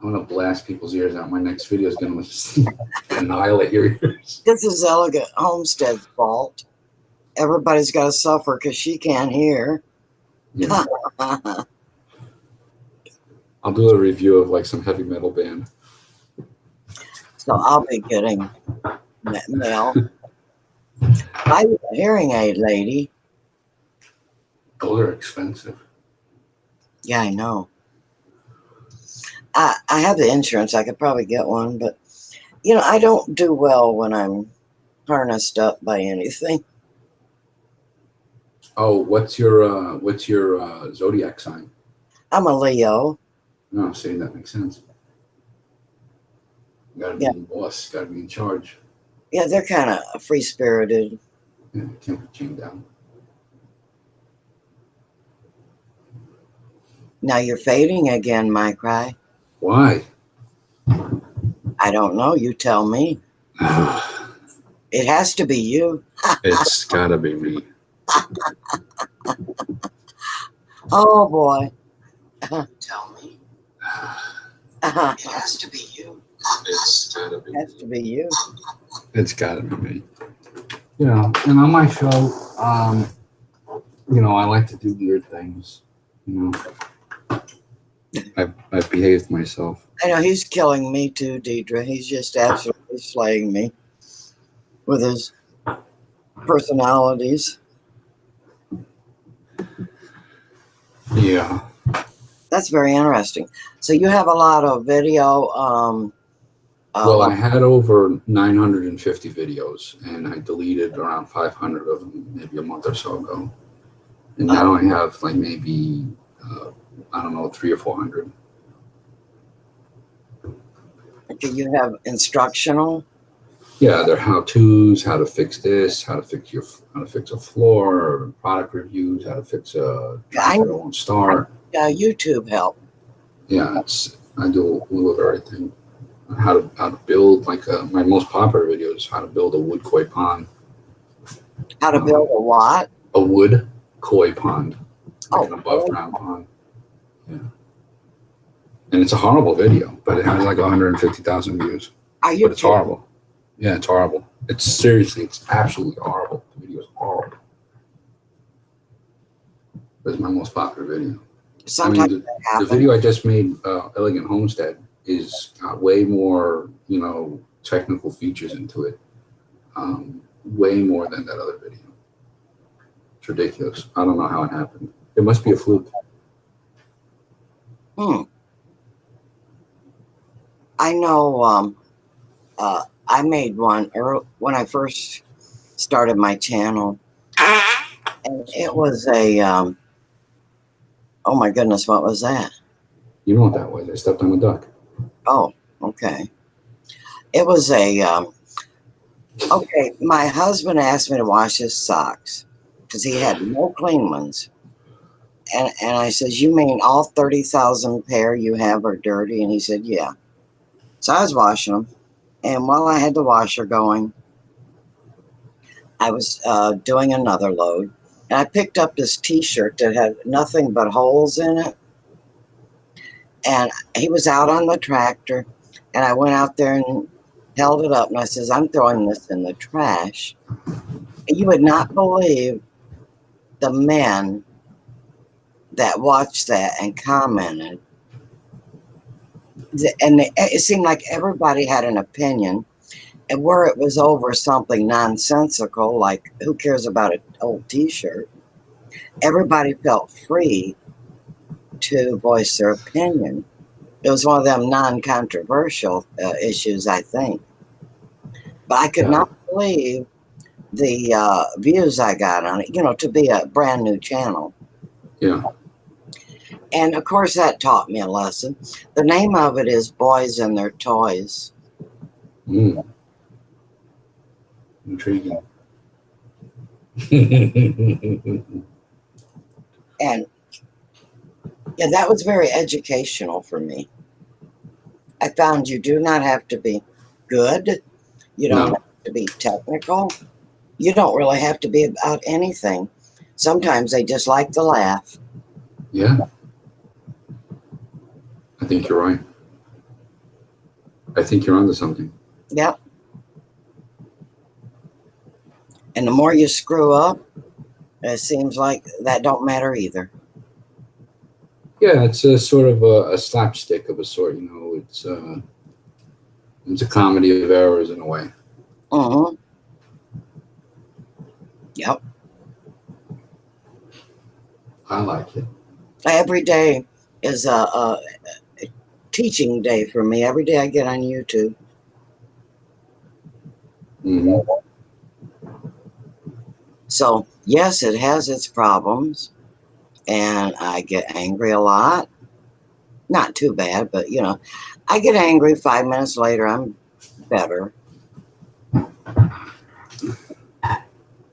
I'm gonna blast people's ears out. My next video is gonna just annihilate your ears. This is Elegant Homestead's fault. Everybody's got to suffer because she can't hear. Yeah. I'll do a review of like some heavy metal band. So I'll be getting mail. Buy you a hearing aid, lady. Those are expensive. Yeah, I know. I have the insurance. I could probably get one, but I don't do well when I'm harnessed up by anything. Oh, what's your zodiac sign? I'm a Leo. No, see, that makes sense. You gotta be the boss, gotta be in charge. Yeah, they're kind of free spirited. Yeah, can't be chained down. Now you're fading again, my cry. Why? I don't know. You tell me. It has to be you. It's gotta be me. Oh boy. Tell me. It has to be you. It's gotta be It has to be you. It's gotta be me. And on my show, I like to do weird things. I've behaved myself. I know he's killing me too, Deidre. He's just absolutely slaying me with his personalities. Yeah. That's very interesting. So you have a lot of video. Well, I had over 950 videos, and I deleted around 500 of them maybe a month or so ago. And now I have like maybe, 300 or 400. Do you have instructional? Yeah, they're how-tos, how to fix this, how to fix a floor, product reviews, how to fix a drive that won't start. YouTube help. Yeah, I do a little of everything. How to build my most popular video is how to build a wood koi pond. How to build a what? A wood koi pond, Oh, an above ground pond. Yeah, and it's a horrible video, but it has like 150,000 views. Are you But it's horrible. Yeah, it's horrible. It's absolutely horrible. The video is horrible. It's my most popular video. Sometimes the that happens. video I just made, Elegant Homestead, is got way more, technical features into it. Way more than that other video. It's ridiculous. I don't know how it happened. It must be a fluke. I know I made one when I first started my channel. And it was a, oh my goodness, what was that? You know what that was. I stepped on a duck. Oh, okay. It was okay, my husband asked me to wash his socks because he had no clean ones. And I says, you mean all 30,000 pair you have are dirty? And he said, yeah. So I was washing them. And while I had the washer going, I was doing another load. And I picked up this t-shirt that had nothing but holes in it. And he was out on the tractor. And I went out there and held it up. And I says, I'm throwing this in the trash. And you would not believe the men that watched that and commented. And it seemed like everybody had an opinion. And where it was over something nonsensical, like who cares about an old t-shirt, everybody felt free to voice their opinion. It was one of them non-controversial issues, I think. But I could Yeah. not believe the views I got on it, you know, to be a brand new channel. Yeah. And of course, that taught me a lesson. The name of it is Boys and Their Toys. Mm. Intriguing. And yeah, that was very educational for me. I found you do not have to be good. You don't No. have to be technical. You don't really have to be about anything. Sometimes they just like to laugh. Yeah. I think you're right. I think you're onto something. Yep. And the more you screw up, it seems like that don't matter either. Yeah, it's a sort of a slapstick of a sort, you know. It's a comedy of errors in a way. Mm-hmm. Yep. I like it. Every day is a teaching day for me. Every day I get on YouTube. Hmm. So, yes, it has its problems. And I get angry a lot. Not too bad, but, you know, I get angry. 5 minutes later, I'm better.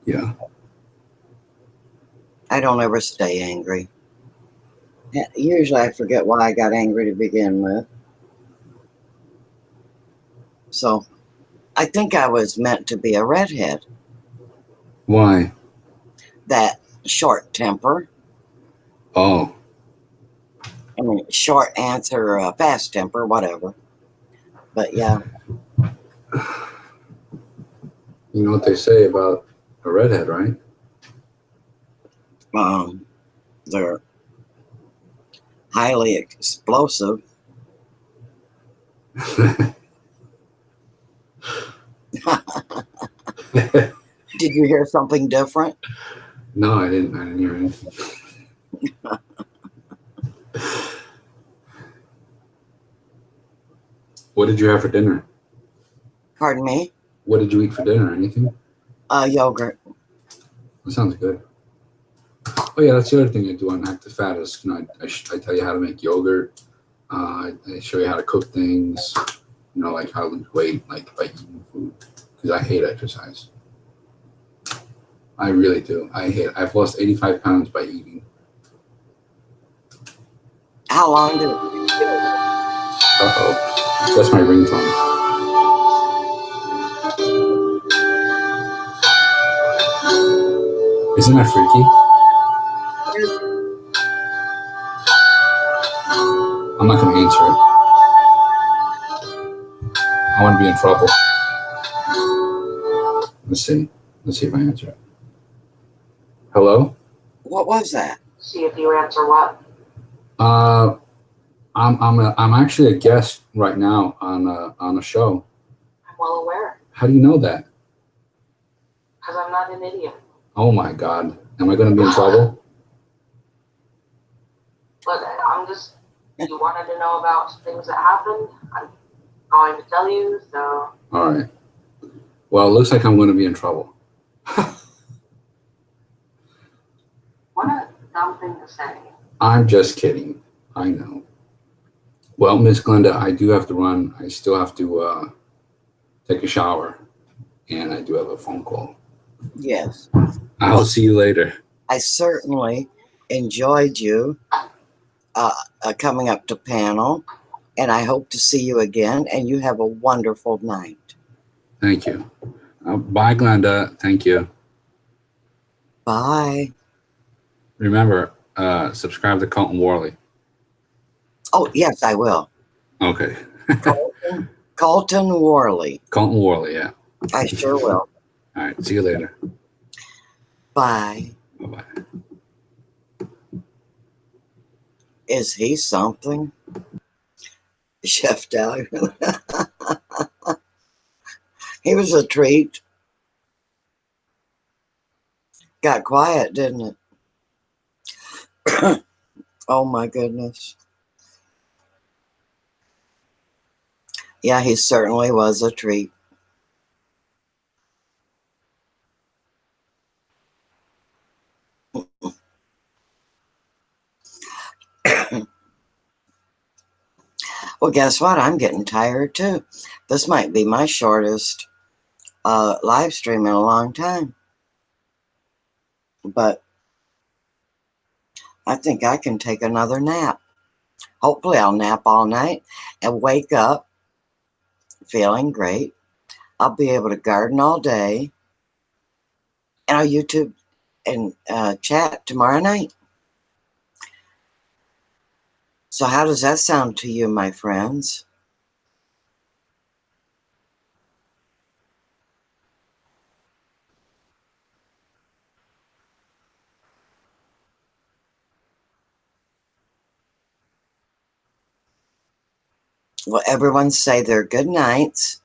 Yeah. I don't ever stay angry. Usually I forget why I got angry to begin with. So I think I was meant to be a redhead. Why? That short temper. Oh, I mean, short answer, fast temper, whatever. But yeah, you know what they say about a redhead, right? they're highly explosive. Did you hear something different? No, I didn't hear anything. What did you have for dinner? Pardon me? What did you eat for dinner? Anything? Yogurt. That sounds good. Oh yeah, that's the other thing I do on Active Fat is, you know, I tell you how to make yogurt. I show you how to cook things. You know, like how to lose weight, like by eating food. Because I hate exercise. I really do. I hate it. I've lost 85 pounds by eating. How long did it Uh-oh. That's my ringtone. Isn't that freaky? I'm not going to answer it. I want to be in trouble. Let's see. Let's see if I answer it. Hello? What was that? See if you answer what? I'm actually a guest right now on a show. I'm well aware, How do you know that? because I'm not an idiot. Oh my God. Am I going to be in trouble? But I'm just, you wanted to know about things that happened. I'm going to tell you, so All right. Well, it looks like I'm going to be in trouble. what a dumb thing to say. I'm just kidding. I know. Well, Miss Glenda, I do have to run. I still have to take a shower, and I do have a phone call. Yes. I'll see you later. I certainly enjoyed you coming up to panel, and I hope to see you again, and you have a wonderful night. Thank you. Bye, Glenda. Thank you. Bye. Remember, subscribe to Colton Worley. Oh, yes, I will. Okay. Colton Worley. Colton Worley, yeah. I sure will. All right. See you later. Bye. Bye-bye. Is he something? Chef Doug. He was a treat. Got quiet, didn't it? Oh my goodness. Yeah, he certainly was a treat. Well, guess what? I'm getting tired too. This might be my shortest live stream in a long time. But I think I can take another nap. Hopefully, I'll nap all night and wake up feeling great. I'll be able to garden all day. And I'll YouTube and chat tomorrow night. So, how does that sound to you, my friends? Well, everyone say their good nights.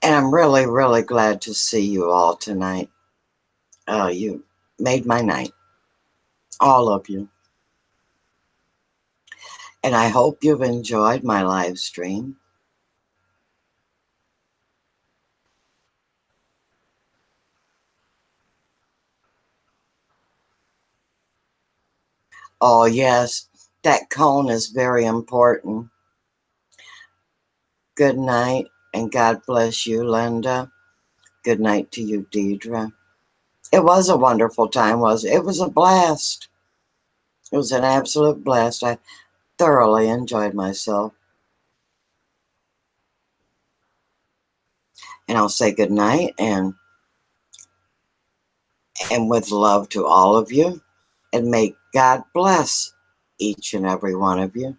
And I'm really, really glad to see you all tonight. You made my night. All of you. And I hope you've enjoyed my live stream. Oh, yes, that cone is very important. Good night, and God bless you, Linda. Good night to you, Deidre. It was a wonderful time, wasn't it? It was a blast. It was an absolute blast. I thoroughly enjoyed myself. And I'll say good night and with love to all of you. And may God bless each and every one of you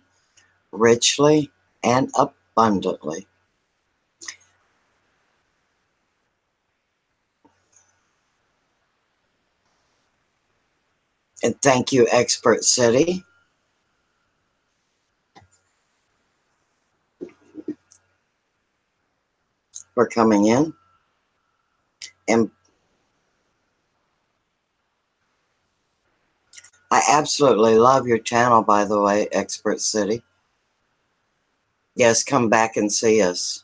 richly and abundantly. And thank you, Expert City. For coming in. And I absolutely love your channel, by the way, Expert City. Yes, come back and see us.